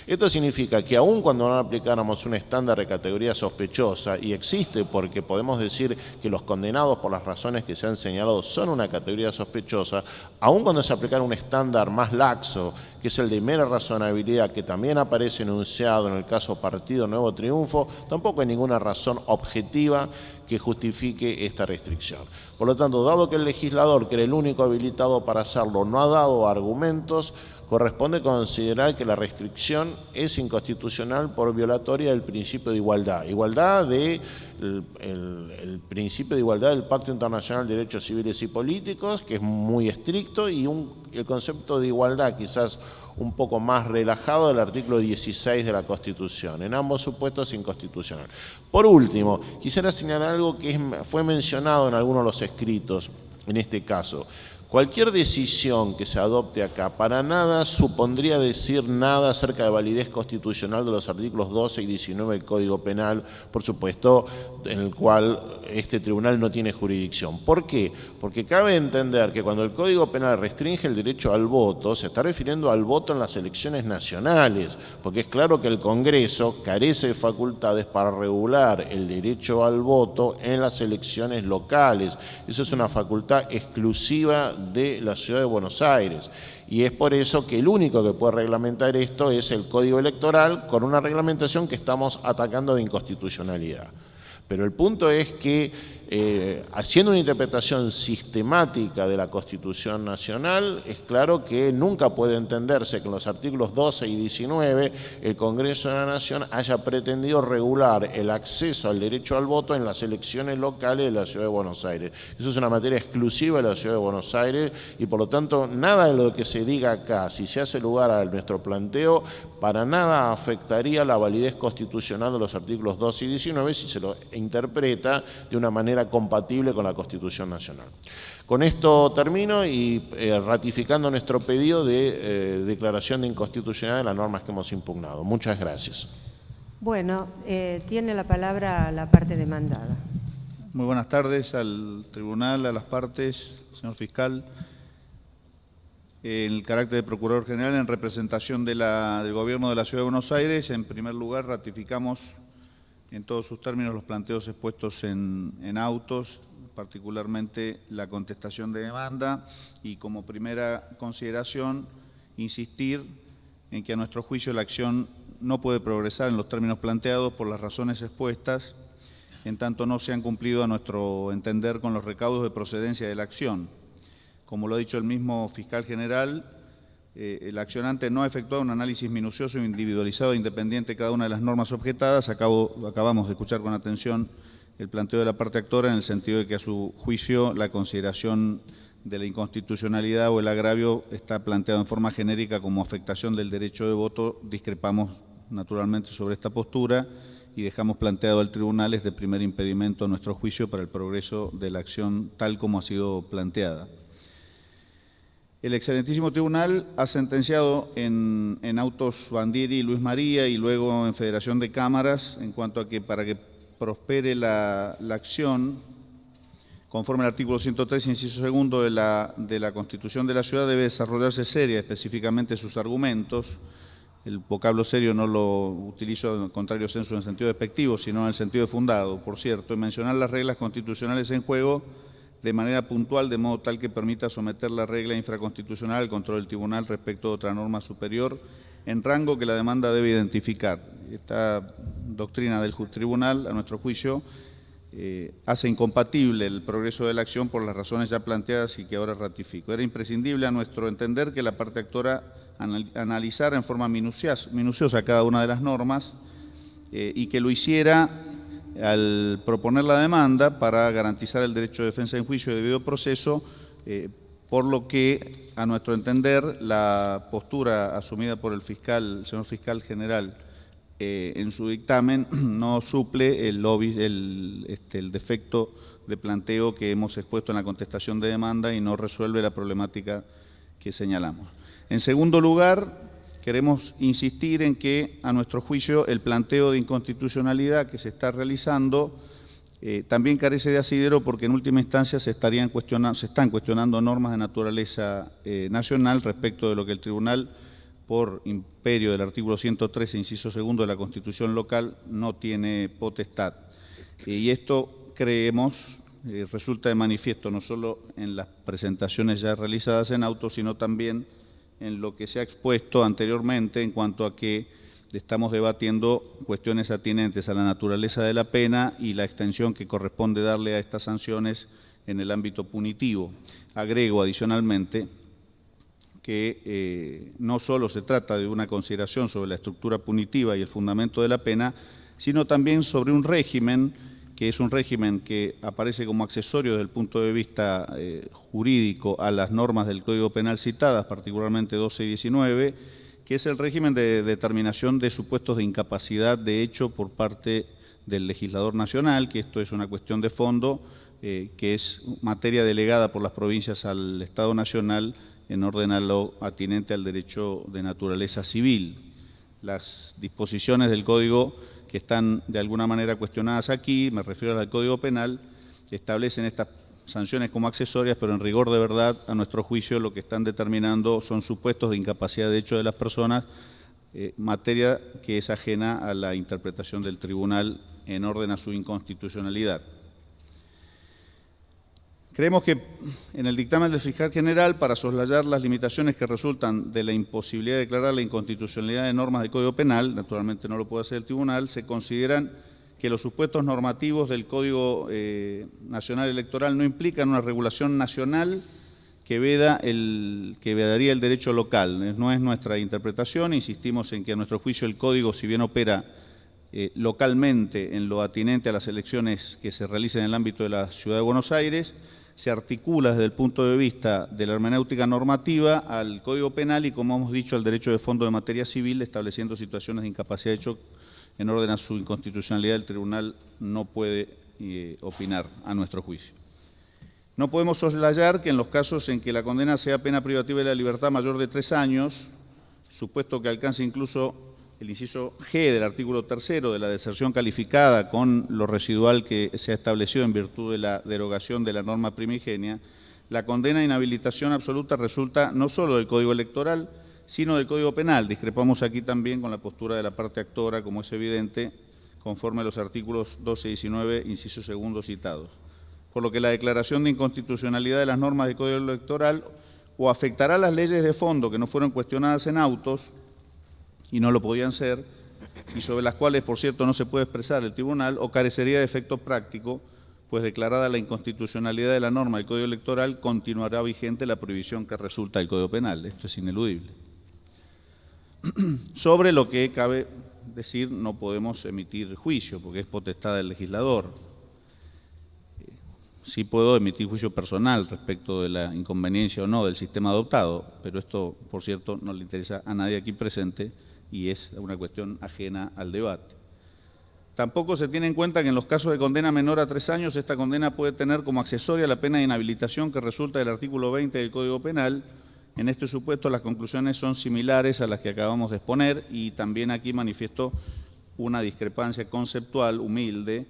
Esto significa que aun cuando no aplicáramos un estándar de categoría sospechosa, y existe porque podemos decir que los condenados por las razones que se han señalado son una categoría sospechosa, aun cuando se aplicara un estándar más laxo, que es el de mera razonabilidad, que también aparece enunciado en el caso Partido Nuevo Triunfo, tampoco hay ninguna razón objetiva que justifique esta restricción. Por lo tanto, dado que el legislador, que era el único habilitado para hacerlo, no ha dado argumentos, corresponde considerar que la restricción es inconstitucional por violatoria del principio de igualdad. El principio de igualdad del Pacto Internacional de Derechos Civiles y Políticos, que es muy estricto, y el concepto de igualdad quizás un poco más relajado del artículo 16 de la Constitución. En ambos supuestos inconstitucional. Por último, quisiera señalar algo que fue mencionado en algunos de los escritos en este caso. Cualquier decisión que se adopte acá para nada supondría decir nada acerca de validez constitucional de los artículos 12 y 19 del Código Penal, por supuesto, en el cual este tribunal no tiene jurisdicción. ¿Por qué? Porque cabe entender que cuando el Código Penal restringe el derecho al voto, se está refiriendo al voto en las elecciones nacionales, porque es claro que el Congreso carece de facultades para regular el derecho al voto en las elecciones locales. Eso es una facultad exclusiva de la Ciudad de Buenos Aires, y es por eso que el único que puede reglamentar esto es el Código Electoral, con una reglamentación que estamos atacando de inconstitucionalidad. Pero el punto es que haciendo una interpretación sistemática de la Constitución Nacional, es claro que nunca puede entenderse que en los artículos 12 y 19 el Congreso de la Nación haya pretendido regular el acceso al derecho al voto en las elecciones locales de la Ciudad de Buenos Aires. Eso es una materia exclusiva de la Ciudad de Buenos Aires y por lo tanto nada de lo que se diga acá, si se hace lugar a nuestro planteo, para nada afectaría la validez constitucional de los artículos 12 y 19 si se lo interpreta de una manera compatible con la Constitución Nacional. Con esto termino y ratificando nuestro pedido de declaración de inconstitucionalidad de las normas que hemos impugnado. Muchas gracias. Bueno, tiene la palabra la parte demandada. Muy buenas tardes al tribunal, a las partes, señor fiscal. En el carácter de Procurador General, en representación del Gobierno de la Ciudad de Buenos Aires, en primer lugar ratificamos en todos sus términos los planteos expuestos en autos, particularmente la contestación de demanda, y como primera consideración, insistir en que a nuestro juicio la acción no puede progresar en los términos planteados por las razones expuestas, en tanto no se han cumplido a nuestro entender con los recaudos de procedencia de la acción. Como lo ha dicho el mismo fiscal general, el accionante no ha efectuado un análisis minucioso e individualizado e independiente de cada una de las normas objetadas. Acabamos de escuchar con atención el planteo de la parte actora en el sentido de que a su juicio la consideración de la inconstitucionalidad o el agravio está planteado en forma genérica como afectación del derecho de voto. Discrepamos naturalmente sobre esta postura y dejamos planteado al tribunal de primer impedimento a nuestro juicio para el progreso de la acción tal como ha sido planteada. El excelentísimo tribunal ha sentenciado en autos Bandieri y Luis María y luego en Federación de Cámaras en cuanto a que para que prospere la acción, conforme al artículo 103, inciso segundo de la Constitución de la Ciudad, debe desarrollarse seria, específicamente sus argumentos. El vocablo serio no lo utilizo en contrario senso en el sentido despectivo, sino en el sentido de fundado, por cierto, y mencionar las reglas constitucionales en juego de manera puntual, de modo tal que permita someter la regla infraconstitucional al control del tribunal respecto de otra norma superior en rango que la demanda debe identificar. Esta doctrina del tribunal, a nuestro juicio, hace incompatible el progreso de la acción por las razones ya planteadas y que ahora ratifico. Era imprescindible, a nuestro entender, que la parte actora analizara en forma minuciosa cada una de las normas y que lo hiciera al proponer la demanda para garantizar el derecho de defensa en juicio y debido proceso, por lo que, a nuestro entender, la postura asumida por el señor fiscal general en su dictamen no suple el defecto de planteo que hemos expuesto en la contestación de demanda y no resuelve la problemática que señalamos. En segundo lugar, queremos insistir en que, a nuestro juicio, el planteo de inconstitucionalidad que se está realizando también carece de asidero porque en última instancia se están cuestionando normas de naturaleza nacional respecto de lo que el tribunal, por imperio del artículo 113, inciso segundo de la Constitución local, no tiene potestad. Y esto, creemos, resulta de manifiesto no solo en las presentaciones ya realizadas en auto, sino también en lo que se ha expuesto anteriormente en cuanto a que estamos debatiendo cuestiones atinentes a la naturaleza de la pena y la extensión que corresponde darle a estas sanciones en el ámbito punitivo. Agrego adicionalmente que no solo se trata de una consideración sobre la estructura punitiva y el fundamento de la pena, sino también sobre un régimen que es un régimen que aparece como accesorio desde el punto de vista jurídico a las normas del Código Penal citadas, particularmente 12 y 19, que es el régimen de determinación de supuestos de incapacidad de hecho por parte del legislador nacional, que esto es una cuestión de fondo, que es materia delegada por las provincias al Estado Nacional en orden a lo atinente al derecho de naturaleza civil. Las disposiciones del Código que están de alguna manera cuestionadas aquí, me refiero al Código Penal, establecen estas sanciones como accesorias, pero en rigor de verdad, a nuestro juicio, lo que están determinando son supuestos de incapacidad de hecho de las personas, materia que es ajena a la interpretación del tribunal en orden a su inconstitucionalidad. Creemos que en el dictamen del fiscal general, para soslayar las limitaciones que resultan de la imposibilidad de declarar la inconstitucionalidad de normas del Código Penal, naturalmente no lo puede hacer el tribunal, se consideran que los supuestos normativos del Código Nacional Electoral no implican una regulación nacional que vedaría el derecho local. No es nuestra interpretación, insistimos en que a nuestro juicio el Código, si bien opera localmente en lo atinente a las elecciones que se realicen en el ámbito de la Ciudad de Buenos Aires, se articula desde el punto de vista de la hermenéutica normativa al Código Penal y, como hemos dicho, al derecho de fondo de materia civil, estableciendo situaciones de incapacidad de hecho en orden a su inconstitucionalidad. El tribunal no puede opinar a nuestro juicio. No podemos soslayar que en los casos en que la condena sea pena privativa de la libertad mayor de 3 años, supuesto que alcance incluso el inciso G del artículo 3º de la deserción calificada con lo residual que se ha establecido en virtud de la derogación de la norma primigenia, la condena a inhabilitación absoluta resulta no solo del Código Electoral, sino del Código Penal. Discrepamos aquí también con la postura de la parte actora, como es evidente, conforme a los artículos 12 y 19, inciso segundo citados. Por lo que la declaración de inconstitucionalidad de las normas del Código Electoral o afectará las leyes de fondo que no fueron cuestionadas en autos, y no lo podían ser, y sobre las cuales, por cierto, no se puede expresar el tribunal, o carecería de efecto práctico, pues declarada la inconstitucionalidad de la norma del Código Electoral, continuará vigente la prohibición que resulta del Código Penal. Esto es ineludible. Sobre lo que cabe decir, no podemos emitir juicio, porque es potestad del legislador. Sí puedo emitir juicio personal respecto de la inconveniencia o no del sistema adoptado, pero esto, por cierto, no le interesa a nadie aquí presente, y es una cuestión ajena al debate. Tampoco se tiene en cuenta que en los casos de condena menor a 3 años, esta condena puede tener como accesoria la pena de inhabilitación que resulta del artículo 20 del Código Penal. En este supuesto las conclusiones son similares a las que acabamos de exponer y también aquí manifiesto una discrepancia conceptual humilde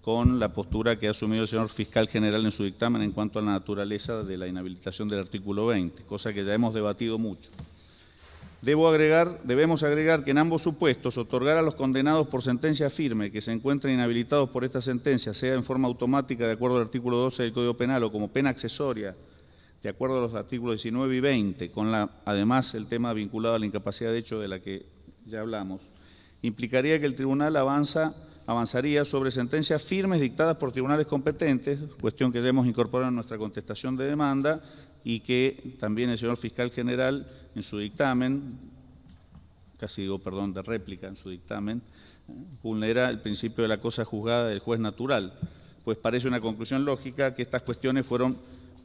con la postura que ha asumido el señor fiscal general en su dictamen en cuanto a la naturaleza de la inhabilitación del artículo 20, cosa que ya hemos debatido mucho. Debemos agregar que en ambos supuestos otorgar a los condenados por sentencia firme que se encuentren inhabilitados por esta sentencia, sea en forma automática de acuerdo al artículo 12 del Código Penal o como pena accesoria de acuerdo a los artículos 19 y 20, con además el tema vinculado a la incapacidad de hecho de la que ya hablamos, implicaría que el tribunal avanzaría sobre sentencias firmes dictadas por tribunales competentes, cuestión que ya hemos incorporado en nuestra contestación de demanda y que también el señor fiscal general en su dictamen, de réplica en su dictamen, vulnera el principio de la cosa juzgada del juez natural, pues parece una conclusión lógica que estas cuestiones fueron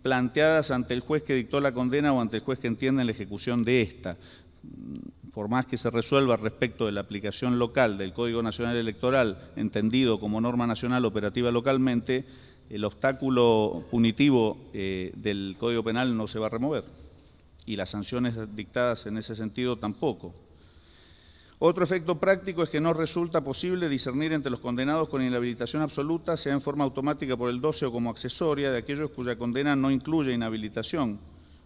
planteadas ante el juez que dictó la condena o ante el juez que entiende en la ejecución de esta. Por más que se resuelva respecto de la aplicación local del Código Nacional Electoral, entendido como norma nacional operativa localmente, el obstáculo punitivo del Código Penal no se va a remover y las sanciones dictadas en ese sentido tampoco. Otro efecto práctico es que no resulta posible discernir entre los condenados con inhabilitación absoluta, sea en forma automática por el 12 o como accesoria, de aquellos cuya condena no incluye inhabilitación,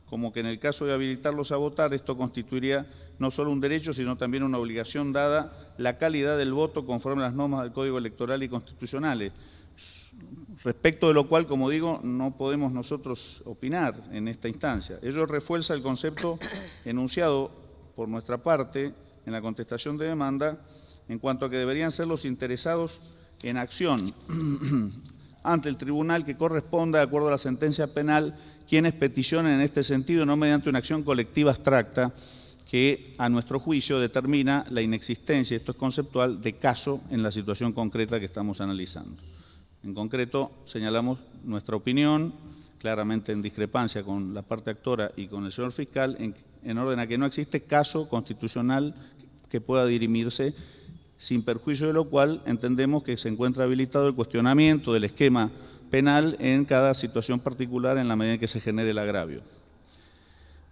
como que en el caso de habilitarlos a votar, esto constituiría no solo un derecho, sino también una obligación dada la calidad del voto conforme a las normas del Código Electoral y constitucionales, respecto de lo cual, como digo, no podemos nosotros opinar en esta instancia. Ello refuerza el concepto enunciado por nuestra parte en la contestación de demanda en cuanto a que deberían ser los interesados en acción ante el tribunal que corresponda, de acuerdo a la sentencia penal, quienes peticionen en este sentido, no mediante una acción colectiva abstracta que, a nuestro juicio, determina la inexistencia, esto es conceptual, de caso en la situación concreta que estamos analizando. En concreto, señalamos nuestra opinión, claramente en discrepancia con la parte actora y con el señor fiscal, en orden a que no existe caso constitucional que pueda dirimirse, sin perjuicio de lo cual entendemos que se encuentra habilitado el cuestionamiento del esquema penal en cada situación particular en la medida en que se genere el agravio.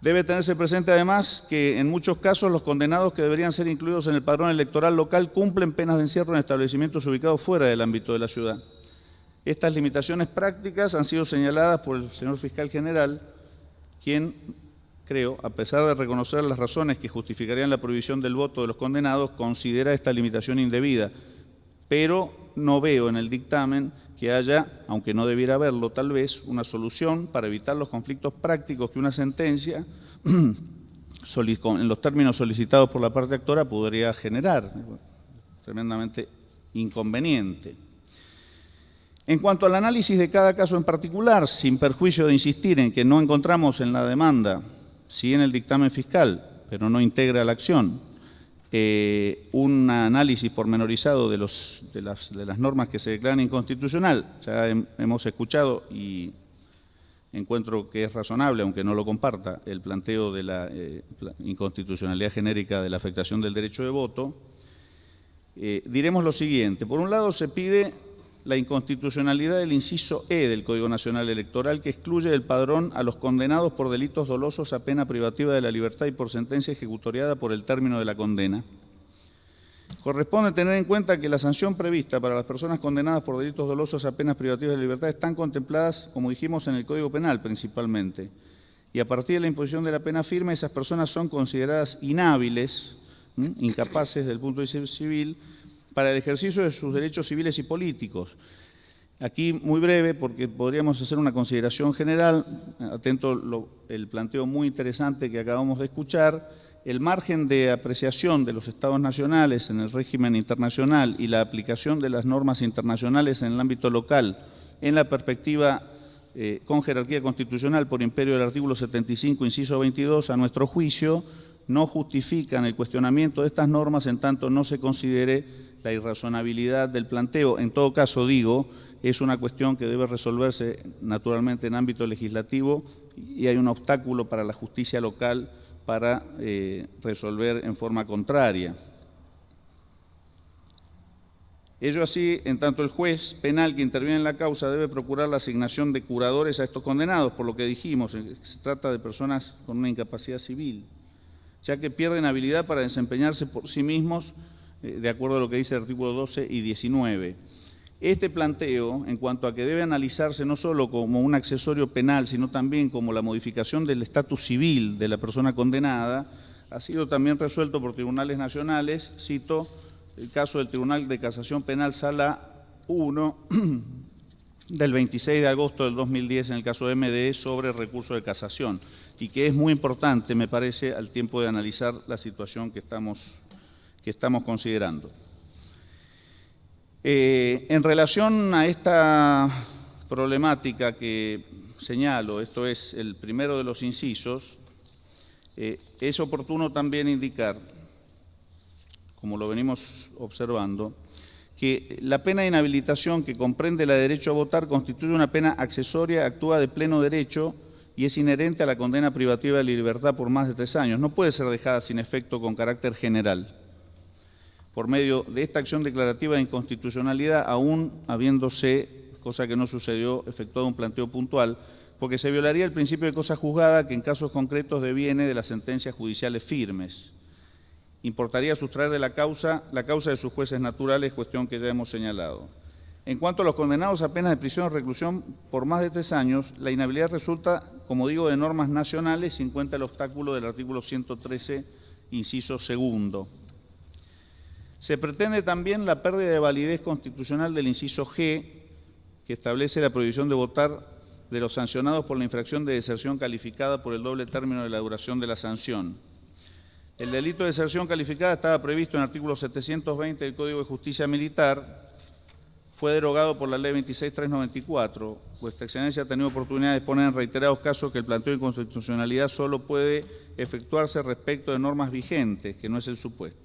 Debe tenerse presente además que en muchos casos los condenados que deberían ser incluidos en el padrón electoral local cumplen penas de encierro en establecimientos ubicados fuera del ámbito de la ciudad. Estas limitaciones prácticas han sido señaladas por el señor fiscal general, quien, creo, a pesar de reconocer las razones que justificarían la prohibición del voto de los condenados, considera esta limitación indebida, pero no veo en el dictamen que haya, aunque no debiera haberlo tal vez, una solución para evitar los conflictos prácticos que una sentencia, en los términos solicitados por la parte actora, podría generar. Tremendamente inconveniente. En cuanto al análisis de cada caso en particular, sin perjuicio de insistir en que no encontramos en la demanda, sí en el dictamen fiscal, pero no integra la acción, un análisis pormenorizado de las normas que se declaran inconstitucional. Ya hemos escuchado y encuentro que es razonable, aunque no lo comparta, el planteo de la inconstitucionalidad genérica de la afectación del derecho de voto. Diremos lo siguiente. Por un lado, se pide la inconstitucionalidad del inciso E del Código Nacional Electoral, que excluye del padrón a los condenados por delitos dolosos a pena privativa de la libertad y por sentencia ejecutoriada por el término de la condena. Corresponde tener en cuenta que la sanción prevista para las personas condenadas por delitos dolosos a penas privativas de libertad están contempladas, como dijimos, en el Código Penal principalmente. Y a partir de la imposición de la pena firme, esas personas son consideradas inhábiles, incapaces desde el punto de vista civil, para el ejercicio de sus derechos civiles y políticos. Aquí, muy breve, porque podríamos hacer una consideración general, atento el planteo muy interesante que acabamos de escuchar, el margen de apreciación de los Estados nacionales en el régimen internacional y la aplicación de las normas internacionales en el ámbito local, en la perspectiva con jerarquía constitucional por imperio del artículo 75, inciso 22, a nuestro juicio, no justifican el cuestionamiento de estas normas en tanto no se considere la irrazonabilidad del planteo. En todo caso, digo, es una cuestión que debe resolverse naturalmente en ámbito legislativo y hay un obstáculo para la justicia local para resolver en forma contraria. Ello así, en tanto el juez penal que interviene en la causa debe procurar la asignación de curadores a estos condenados, por lo que dijimos, se trata de personas con una incapacidad civil, ya que pierden habilidad para desempeñarse por sí mismos, de acuerdo a lo que dice el artículo 12 y 19. Este planteo, en cuanto a que debe analizarse no solo como un accesorio penal, sino también como la modificación del estatus civil de la persona condenada, ha sido también resuelto por tribunales nacionales. Cito el caso del Tribunal de Casación Penal Sala 1 del 26 de agosto del 2010 en el caso de MD sobre recurso de casación, y que es muy importante, me parece, al tiempo de analizar la situación que estamos considerando. En relación a esta problemática que señalo, esto es el primero de los incisos, es oportuno también indicar, como lo venimos observando, que la pena de inhabilitación que comprende la de derecho a votar constituye una pena accesoria, actúa de pleno derecho y es inherente a la condena privativa de la libertad por más de 3 años. No puede ser dejada sin efecto con carácter general por medio de esta acción declarativa de inconstitucionalidad, aún habiéndose, cosa que no sucedió, efectuado un planteo puntual, porque se violaría el principio de cosa juzgada que en casos concretos deviene de las sentencias judiciales firmes. Importaría sustraer de la causa de sus jueces naturales, cuestión que ya hemos señalado. En cuanto a los condenados a penas de prisión o reclusión por más de 3 años, la inhabilidad resulta, como digo, de normas nacionales sin cuenta el obstáculo del artículo 113, inciso segundo. Se pretende también la pérdida de validez constitucional del inciso G, que establece la prohibición de votar de los sancionados por la infracción de deserción calificada por el doble término de la duración de la sanción. El delito de deserción calificada estaba previsto en el artículo 720 del Código de Justicia Militar, fue derogado por la Ley 26.394. Vuestra Excelencia ha tenido oportunidad de exponer en reiterados casos que el planteo de inconstitucionalidad solo puede efectuarse respecto de normas vigentes, que no es el supuesto.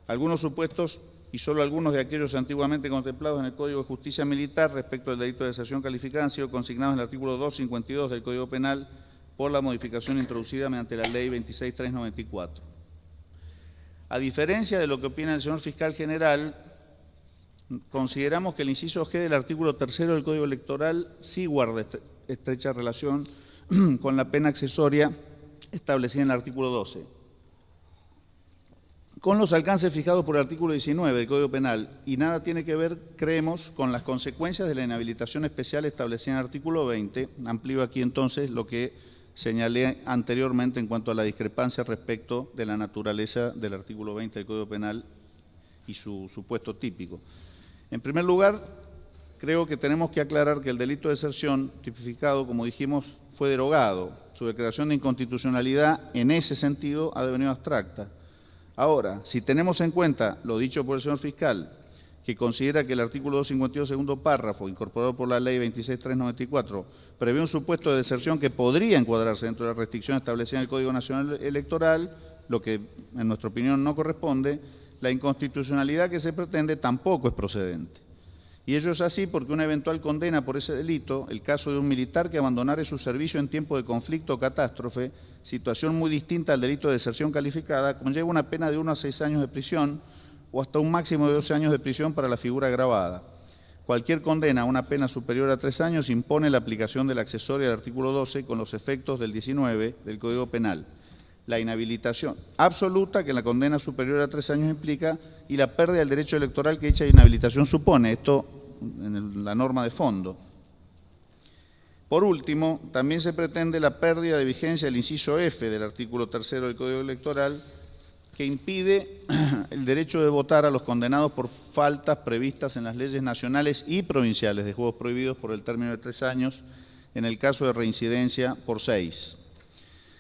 Algunos supuestos, y solo algunos de aquellos antiguamente contemplados en el Código de Justicia Militar respecto del delito de deserción calificada, han sido consignados en el artículo 252 del Código Penal por la modificación introducida mediante la Ley 26.394. A diferencia de lo que opina el señor Fiscal General, Consideramos que el inciso G del artículo 3 del Código Electoral sí guarda estrecha relación con la pena accesoria establecida en el artículo 12, con los alcances fijados por el artículo 19 del Código Penal, y nada tiene que ver, creemos, con las consecuencias de la inhabilitación especial establecida en el artículo 20. Amplío aquí entonces lo que señalé anteriormente en cuanto a la discrepancia respecto de la naturaleza del artículo 20 del Código Penal y su supuesto típico. En primer lugar, creo que tenemos que aclarar que el delito de deserción tipificado, como dijimos, fue derogado. Su declaración de inconstitucionalidad en ese sentido ha devenido abstracta. Ahora, si tenemos en cuenta lo dicho por el señor fiscal, que considera que el artículo 252, segundo párrafo, incorporado por la ley 26.394, prevé un supuesto de deserción que podría encuadrarse dentro de la restricción establecida en el Código Nacional Electoral, lo que en nuestra opinión no corresponde, la inconstitucionalidad que se pretende tampoco es procedente. Y ello es así porque una eventual condena por ese delito, el caso de un militar que abandonare su servicio en tiempo de conflicto o catástrofe, situación muy distinta al delito de deserción calificada, conlleva una pena de 1 a 6 años de prisión o hasta un máximo de 12 años de prisión para la figura agravada. Cualquier condena a una pena superior a 3 años impone la aplicación de la accesoria del artículo 12 con los efectos del 19 del Código Penal. La inhabilitación absoluta que la condena superior a 3 años implica y la pérdida del derecho electoral que dicha inhabilitación supone, esto en la norma de fondo. Por último, también se pretende la pérdida de vigencia del inciso F del artículo 3 del Código Electoral, que impide el derecho de votar a los condenados por faltas previstas en las leyes nacionales y provinciales de juegos prohibidos por el término de 3 años, en el caso de reincidencia por 6.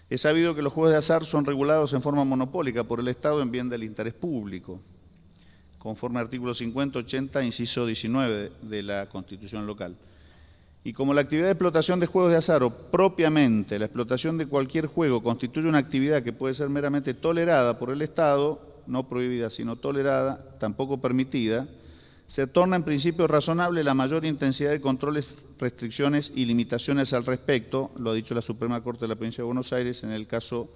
Es sabido que los juegos de azar son regulados en forma monopólica por el Estado en bien del interés público, conforme al artículo 50-80, inciso 19 de la Constitución local. Y como la actividad de explotación de juegos de azar o propiamente la explotación de cualquier juego constituye una actividad que puede ser meramente tolerada por el Estado, no prohibida sino tolerada, tampoco permitida, se torna en principio razonable la mayor intensidad de controles, restricciones y limitaciones al respecto, lo ha dicho la Suprema Corte de la Provincia de Buenos Aires en el caso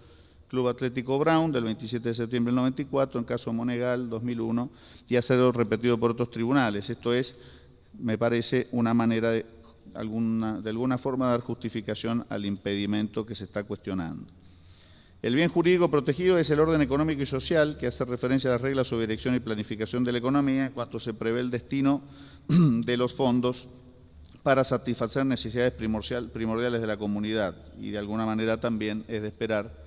Club Atlético Brown del 27 de septiembre del 94, en caso Monegal 2001, y ha sido repetido por otros tribunales. Esto es, me parece, una manera de alguna forma dar justificación al impedimento que se está cuestionando. El bien jurídico protegido es el orden económico y social, que hace referencia a las reglas sobre dirección y planificación de la economía, en cuanto se prevé el destino de los fondos para satisfacer necesidades primordiales de la comunidad, y de alguna manera también es de esperar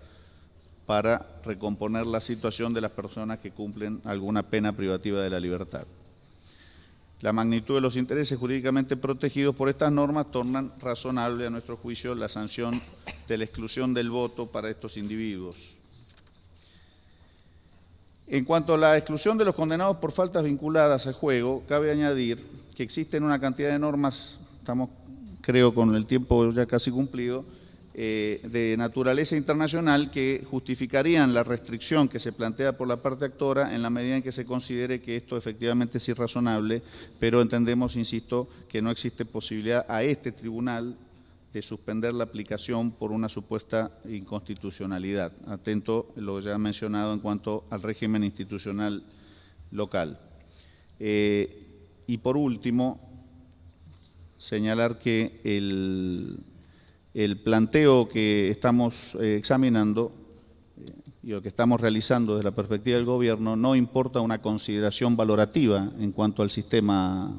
para recomponer la situación de las personas que cumplen alguna pena privativa de la libertad. La magnitud de los intereses jurídicamente protegidos por estas normas tornan razonable, a nuestro juicio, la sanción de la exclusión del voto para estos individuos. En cuanto a la exclusión de los condenados por faltas vinculadas al juego, cabe añadir que existen una cantidad de normas, estamos, creo, con el tiempo ya casi cumplido, de naturaleza internacional que justificarían la restricción que se plantea por la parte actora en la medida en que se considere que esto efectivamente es irrazonable, pero entendemos, insisto, que no existe posibilidad a este tribunal de suspender la aplicación por una supuesta inconstitucionalidad. Atento a lo ya mencionado en cuanto al régimen institucional local. Y por último, señalar que el planteo que estamos examinando y lo que estamos realizando desde la perspectiva del Gobierno no importa una consideración valorativa en cuanto al sistema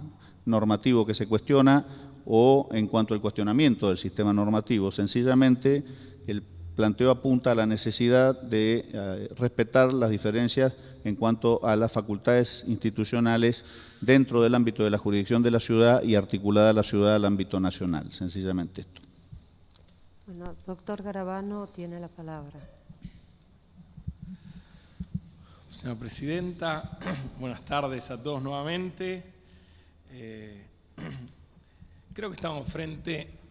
normativo que se cuestiona o en cuanto al cuestionamiento del sistema normativo. Sencillamente, el planteo apunta a la necesidad de respetar las diferencias en cuanto a las facultades institucionales dentro del ámbito de la jurisdicción de la ciudad y articulada la ciudad al ámbito nacional. Sencillamente esto. Bueno, doctor Garabano tiene la palabra. Señora Presidenta, buenas tardes a todos nuevamente. Creo que estamos frente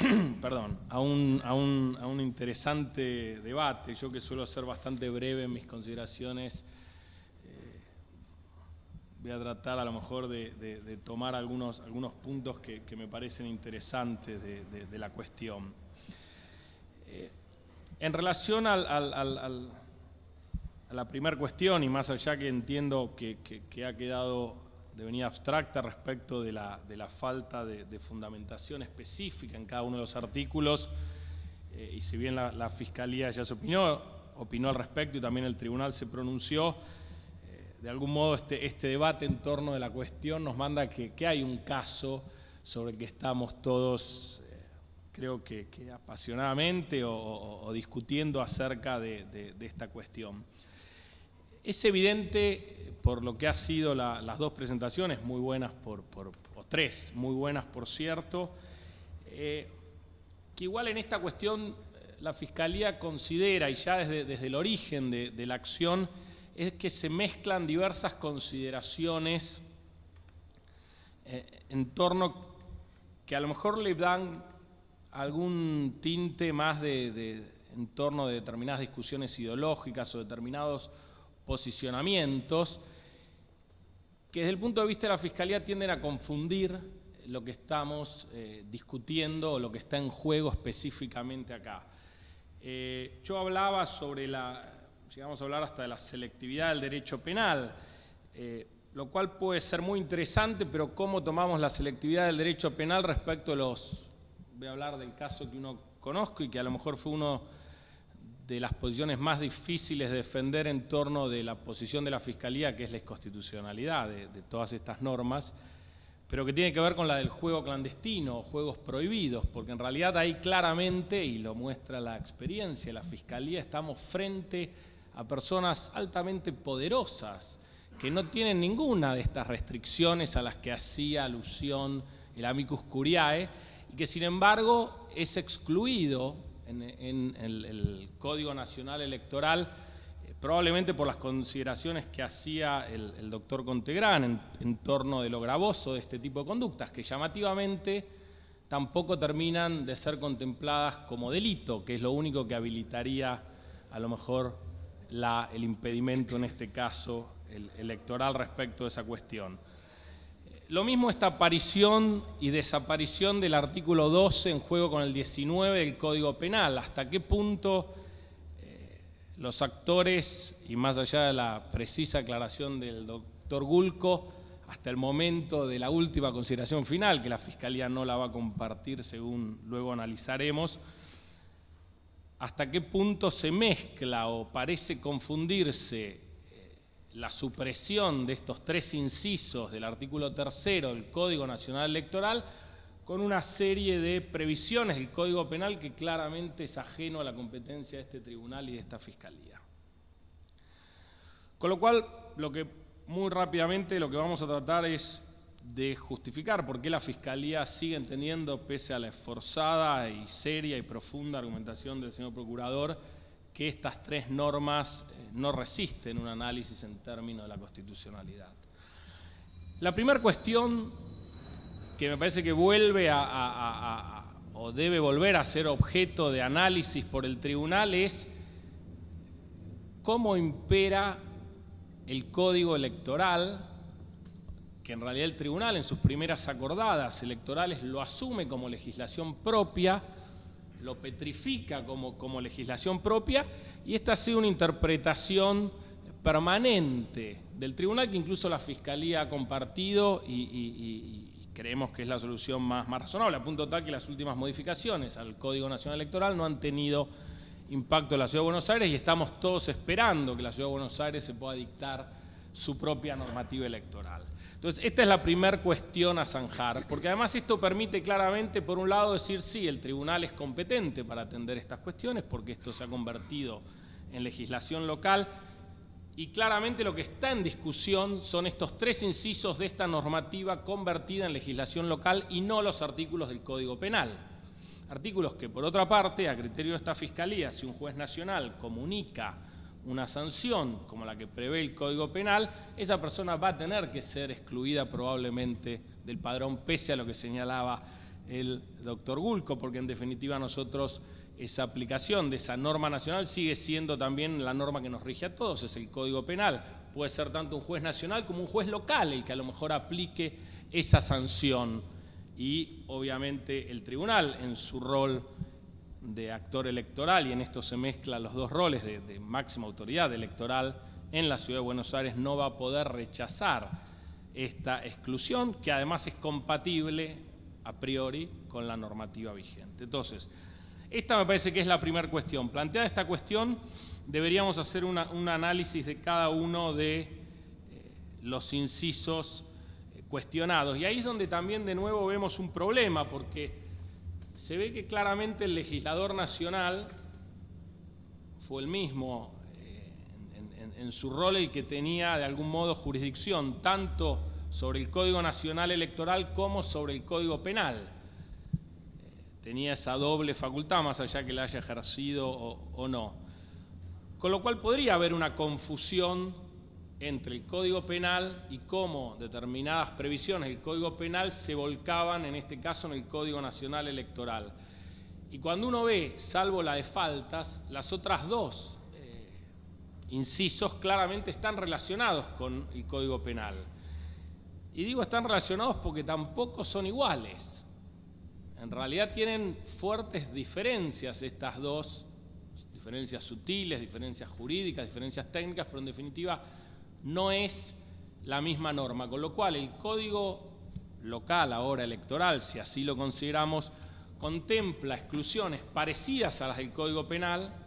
a un interesante debate. Yo, que suelo ser bastante breve en mis consideraciones, voy a tratar a lo mejor de tomar algunos puntos que me parecen interesantes de la cuestión. En relación a la primera cuestión, y más allá que entiendo que ha quedado venida abstracta respecto de la falta de fundamentación específica en cada uno de los artículos, y si bien la Fiscalía ya se opinó al respecto y también el Tribunal se pronunció, de algún modo este debate en torno de la cuestión nos manda que hay un caso sobre el que estamos todos, creo que apasionadamente o discutiendo acerca de esta cuestión. Es evidente, por lo que ha sido las dos presentaciones, muy buenas o tres, muy buenas por cierto, que igual en esta cuestión la Fiscalía considera, y ya desde el origen de la acción, es que se mezclan diversas consideraciones en torno que a lo mejor le dan algún tinte más en torno de determinadas discusiones ideológicas o determinados posicionamientos que desde el punto de vista de la Fiscalía tienden a confundir lo que estamos discutiendo o lo que está en juego específicamente acá. Yo hablaba sobre llegamos a hablar hasta de la selectividad del derecho penal, lo cual puede ser muy interesante, pero cómo tomamos la selectividad del derecho penal respecto a voy a hablar del caso que uno conozco y que a lo mejor fue uno de las posiciones más difíciles de defender en torno de la posición de la Fiscalía, que es la inconstitucionalidad de todas estas normas, pero que tiene que ver con la del juego clandestino, juegos prohibidos, porque en realidad ahí claramente, y lo muestra la experiencia de la Fiscalía, estamos frente a personas altamente poderosas, que no tienen ninguna de estas restricciones a las que hacía alusión el amicus curiae, y que sin embargo es excluido en el Código Nacional Electoral, probablemente por las consideraciones que hacía el doctor Contegrán en torno de lo gravoso de este tipo de conductas, que llamativamente tampoco terminan de ser contempladas como delito, que es lo único que habilitaría a lo mejor el impedimento en este caso electoral respecto de esa cuestión. Lo mismo esta aparición y desaparición del artículo 12 en juego con el 19 del Código Penal. ¿Hasta qué punto los actores, y más allá de la precisa aclaración del doctor Gulco, hasta el momento de la última consideración final, que la Fiscalía no la va a compartir según luego analizaremos, hasta qué punto se mezcla o parece confundirse la supresión de estos tres incisos del artículo 3 del Código Nacional Electoral con una serie de previsiones del Código Penal que claramente es ajeno a la competencia de este tribunal y de esta Fiscalía. Con lo cual, muy rápidamente lo que vamos a tratar es de justificar por qué la Fiscalía sigue entendiendo, pese a la esforzada y seria y profunda argumentación del señor Procurador, que estas tres normas no resisten un análisis en términos de la constitucionalidad. La primera cuestión que me parece que vuelve o debe volver a ser objeto de análisis por el tribunal es cómo impera el Código Electoral, que en realidad el tribunal en sus primeras acordadas electorales lo asume como legislación propia, lo petrifica como legislación propia, y esta ha sido una interpretación permanente del tribunal que incluso la Fiscalía ha compartido y creemos que es la solución más razonable, a punto tal que las últimas modificaciones al Código Nacional Electoral no han tenido impacto en la Ciudad de Buenos Aires y estamos todos esperando que la Ciudad de Buenos Aires se pueda dictar su propia normativa electoral. Entonces, esta es la primera cuestión a zanjar, porque además esto permite claramente, por un lado, decir sí, el tribunal es competente para atender estas cuestiones, porque esto se ha convertido en legislación local, y claramente lo que está en discusión son estos tres incisos de esta normativa convertida en legislación local y no los artículos del Código Penal. Artículos que, por otra parte, a criterio de esta Fiscalía, si un juez nacional comunica una sanción como la que prevé el Código Penal, esa persona va a tener que ser excluida probablemente del padrón, pese a lo que señalaba el doctor Gulco, porque en definitiva nosotros esa aplicación de esa norma nacional sigue siendo también la norma que nos rige a todos, es el Código Penal. Puede ser tanto un juez nacional como un juez local el que a lo mejor aplique esa sanción, y obviamente el tribunal en su rol de actor electoral, y en esto se mezclan los dos roles de máxima autoridad electoral en la Ciudad de Buenos Aires, no va a poder rechazar esta exclusión, que además es compatible a priori con la normativa vigente. Entonces, esta me parece que es la primera cuestión. Planteada esta cuestión, deberíamos hacer un análisis de cada uno de los incisos cuestionados. Y ahí es donde también de nuevo vemos un problema, porque se ve que claramente el legislador nacional fue el mismo en su rol el que tenía de algún modo jurisdicción tanto sobre el Código Nacional Electoral como sobre el Código Penal. Tenía esa doble facultad, más allá que la haya ejercido o no. Con lo cual podría haber una confusión entre el Código Penal y cómo determinadas previsiones del Código Penal se volcaban, en este caso, en el Código Nacional Electoral. Y cuando uno ve, salvo la de faltas, las otras dos incisos claramente están relacionados con el Código Penal. Y digo están relacionados porque tampoco son iguales. En realidad tienen fuertes diferencias estas dos, diferencias sutiles, diferencias jurídicas, diferencias técnicas, pero en definitiva no es la misma norma. Con lo cual el Código local, ahora electoral, si así lo consideramos, contempla exclusiones parecidas a las del Código Penal,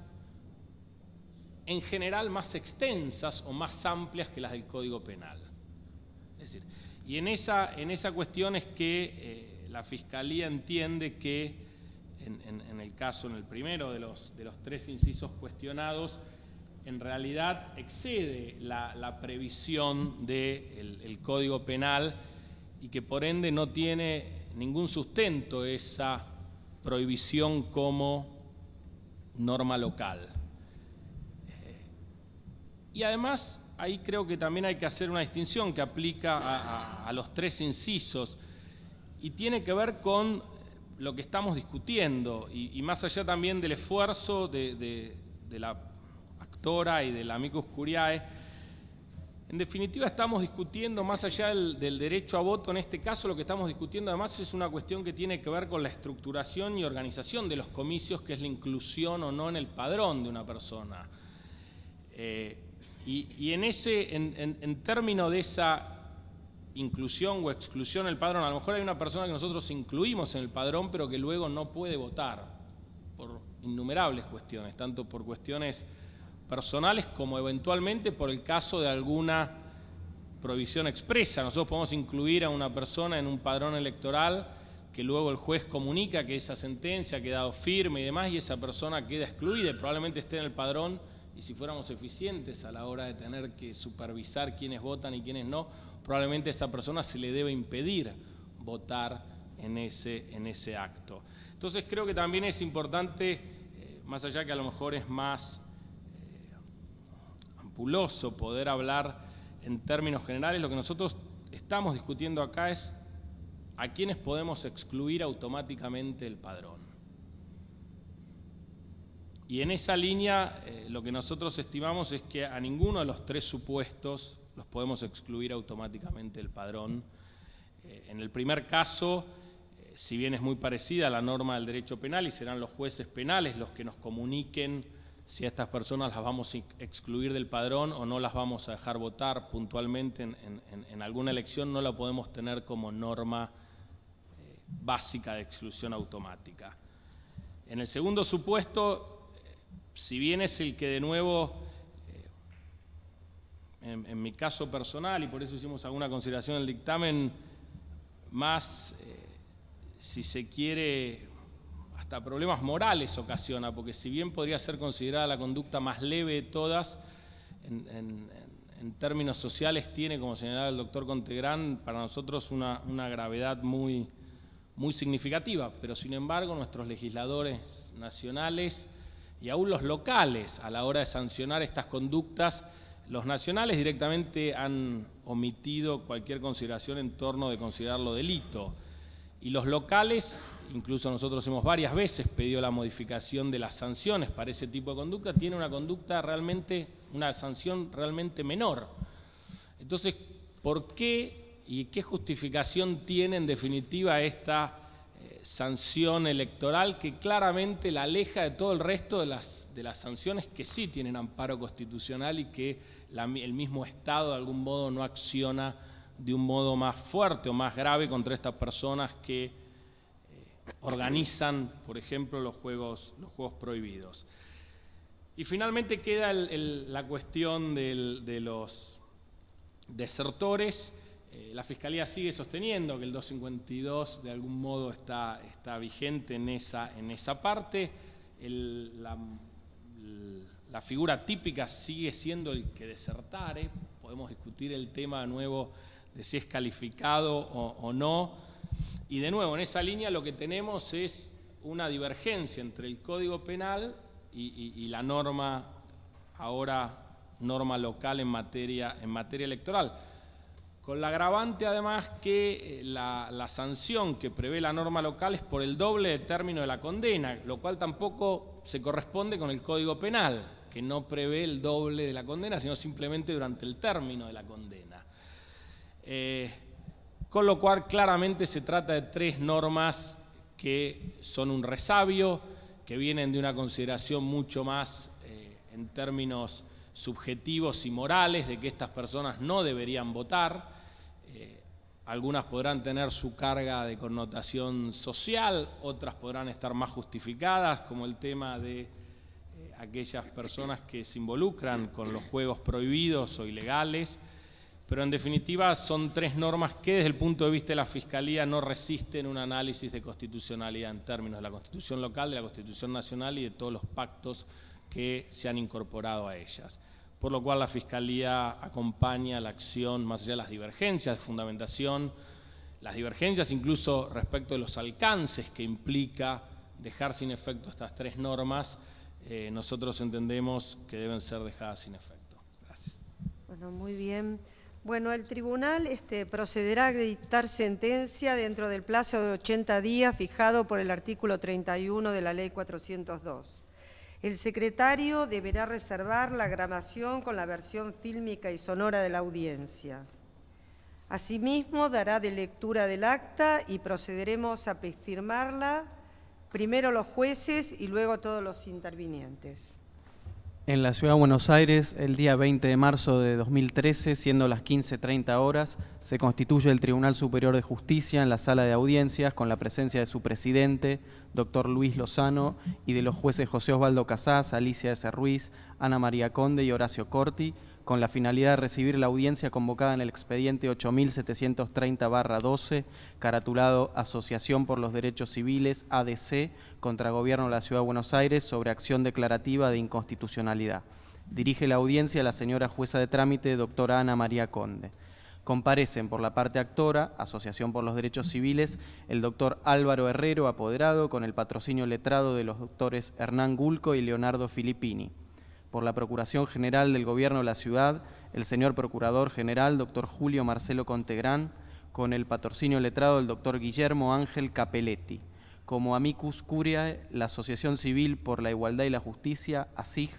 en general más extensas o más amplias que las del Código Penal. Es decir, y en esa cuestión es que la Fiscalía entiende que en el caso, en el primero de los tres incisos cuestionados, en realidad excede la previsión del Código Penal y que por ende no tiene ningún sustento esa prohibición como norma local. Y además, ahí creo que también hay que hacer una distinción que aplica a los tres incisos y tiene que ver con lo que estamos discutiendo y más allá también del esfuerzo de la actora y del amicus curiae. En definitiva, estamos discutiendo, más allá del derecho a voto, en este caso lo que estamos discutiendo además es una cuestión que tiene que ver con la estructuración y organización de los comicios, que es la inclusión o no en el padrón de una persona. Y en términos de esa inclusión o exclusión en el padrón, a lo mejor hay una persona que nosotros incluimos en el padrón, pero que luego no puede votar por innumerables cuestiones, tanto por cuestiones personales como eventualmente por el caso de alguna prohibición expresa. Nosotros podemos incluir a una persona en un padrón electoral que luego el juez comunica que esa sentencia ha quedado firme y demás, y esa persona queda excluida y probablemente esté en el padrón, y si fuéramos eficientes a la hora de tener que supervisar quiénes votan y quiénes no, probablemente a esa persona se le debe impedir votar en ese acto. Entonces creo que también es importante, más allá que a lo mejor es más ampuloso poder hablar en términos generales, lo que nosotros estamos discutiendo acá es a quiénes podemos excluir automáticamente el padrón. Y en esa línea lo que nosotros estimamos es que a ninguno de los tres supuestos los podemos excluir automáticamente del padrón. En el primer caso, si bien es muy parecida a la norma del derecho penal y serán los jueces penales los que nos comuniquen si a estas personas las vamos a excluir del padrón o no las vamos a dejar votar puntualmente en alguna elección, no la podemos tener como norma básica de exclusión automática. En el segundo supuesto, si bien es el que de nuevo, en mi caso personal, y por eso hicimos alguna consideración del dictamen, más, si se quiere, hasta problemas morales ocasiona, porque si bien podría ser considerada la conducta más leve de todas, en términos sociales tiene, como señalaba el doctor Contegrán, para nosotros una gravedad muy significativa, pero sin embargo nuestros legisladores nacionales y aún los locales, a la hora de sancionar estas conductas, los nacionales directamente han omitido cualquier consideración en torno de considerarlo delito. Y los locales, incluso nosotros hemos varias veces pedido la modificación de las sanciones para ese tipo de conducta, tiene una sanción realmente menor. Entonces, ¿por qué y qué justificación tiene en definitiva esta sanción electoral que claramente la aleja de todo el resto de las sanciones que sí tienen amparo constitucional y que el mismo Estado de algún modo no acciona de un modo más fuerte o más grave contra estas personas que organizan, por ejemplo, los juegos prohibidos. Y finalmente queda la cuestión de los desertores. La Fiscalía sigue sosteniendo que el 252 de algún modo está vigente en esa parte. La figura típica sigue siendo el que desertare. Podemos discutir el tema de nuevo de si es calificado o no. Y de nuevo, en esa línea lo que tenemos es una divergencia entre el Código Penal y la norma, ahora norma local en materia electoral. Con la agravante además que la sanción que prevé la norma local es por el doble de término de la condena, lo cual tampoco se corresponde con el Código Penal, que no prevé el doble de la condena, sino simplemente durante el término de la condena. Con lo cual claramente se trata de tres normas que son un resabio, que vienen de una consideración mucho más en términos subjetivos y morales de que estas personas no deberían votar. Algunas podrán tener su carga de connotación social, otras podrán estar más justificadas, como el tema de aquellas personas que se involucran con los juegos prohibidos o ilegales, pero en definitiva son tres normas que desde el punto de vista de la Fiscalía no resisten un análisis de constitucionalidad en términos de la Constitución local, de la Constitución nacional y de todos los pactos que se han incorporado a ellas. Por lo cual la Fiscalía acompaña la acción más allá de las divergencias de fundamentación, las divergencias incluso respecto de los alcances que implica dejar sin efecto estas tres normas, nosotros entendemos que deben ser dejadas sin efecto. Gracias. Bueno, muy bien. Bueno, el tribunal procederá a dictar sentencia dentro del plazo de 80 días fijado por el artículo 31 de la Ley 402. El secretario deberá reservar la grabación con la versión fílmica y sonora de la audiencia. Asimismo, dará de lectura del acta y procederemos a firmarla, primero los jueces y luego todos los intervinientes. En la Ciudad de Buenos Aires, el día 20 de marzo de 2013, siendo las 15:30 horas, se constituye el Tribunal Superior de Justicia en la sala de audiencias con la presencia de su presidente, doctor Luis Lozano, y de los jueces José Osvaldo Casás, Alicia S. Ruiz, Ana María Conde y Horacio Corti, con la finalidad de recibir la audiencia convocada en el expediente 8730/12, caratulado Asociación por los Derechos Civiles, ADC, contra Gobierno de la Ciudad de Buenos Aires sobre acción declarativa de inconstitucionalidad. Dirige la audiencia la señora jueza de trámite, doctora Ana María Conde. Comparecen por la parte actora, Asociación por los Derechos Civiles, el doctor Álvaro Herrero, apoderado, con el patrocinio letrado de los doctores Hernán Gulco y Leonardo Filippini. Por la Procuración General del Gobierno de la Ciudad, el señor Procurador General, doctor Julio Marcelo Contegrán, con el patrocinio letrado del doctor Guillermo Ángel Capelletti. Como amicus curiae, la Asociación Civil por la Igualdad y la Justicia, ASIG,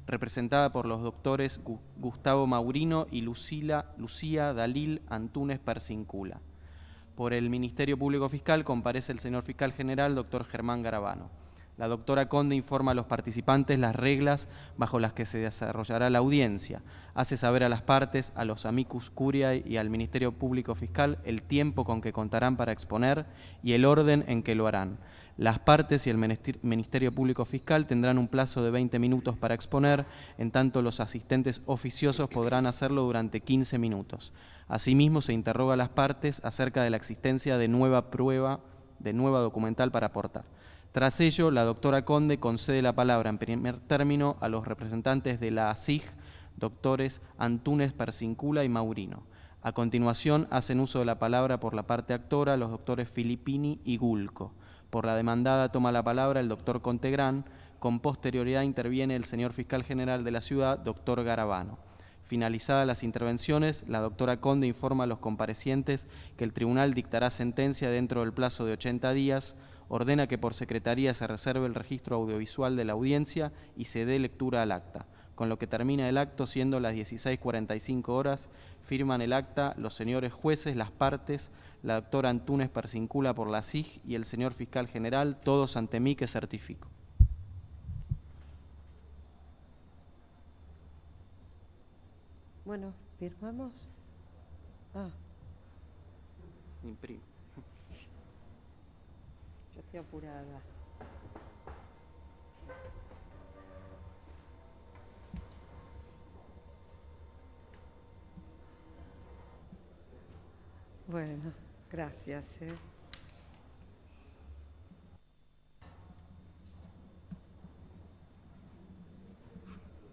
representada por los doctores Gustavo Maurino y Lucía Dalil Antúnez Persincula. Por el Ministerio Público Fiscal comparece el señor Fiscal General, doctor Germán Garabano. La doctora Conde informa a los participantes las reglas bajo las que se desarrollará la audiencia. Hace saber a las partes, a los amicus curiae y al Ministerio Público Fiscal el tiempo con que contarán para exponer y el orden en que lo harán. Las partes y el Ministerio Público Fiscal tendrán un plazo de 20 minutos para exponer, en tanto los asistentes oficiosos podrán hacerlo durante 15 minutos. Asimismo, se interroga a las partes acerca de la existencia de nueva documental para aportar. Tras ello, la doctora Conde concede la palabra en primer término a los representantes de la ASIG, doctores Antúnez, Persincula y Maurino. A continuación, hacen uso de la palabra por la parte actora los doctores Filippini y Gulco. Por la demandada toma la palabra el doctor Contegrán. Con posterioridad interviene el señor Fiscal General de la Ciudad, doctor Garabano. Finalizadas las intervenciones, la doctora Conde informa a los comparecientes que el tribunal dictará sentencia dentro del plazo de 80 días, ordena que por secretaría se reserve el registro audiovisual de la audiencia y se dé lectura al acta. Con lo que termina el acto, siendo las 16:45 horas, firman el acta los señores jueces, las partes, la doctora Antúnez Persincula por la SIG y el señor Fiscal General, todos ante mí que certifico. Bueno, ¿firmamos? Imprime. Yo estoy apurada. Bueno, gracias.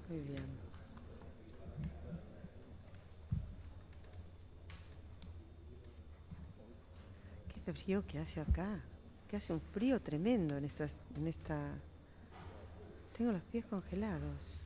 Muy bien. Qué frío que hace acá. Que hace un frío tremendo en esta... Tengo los pies congelados.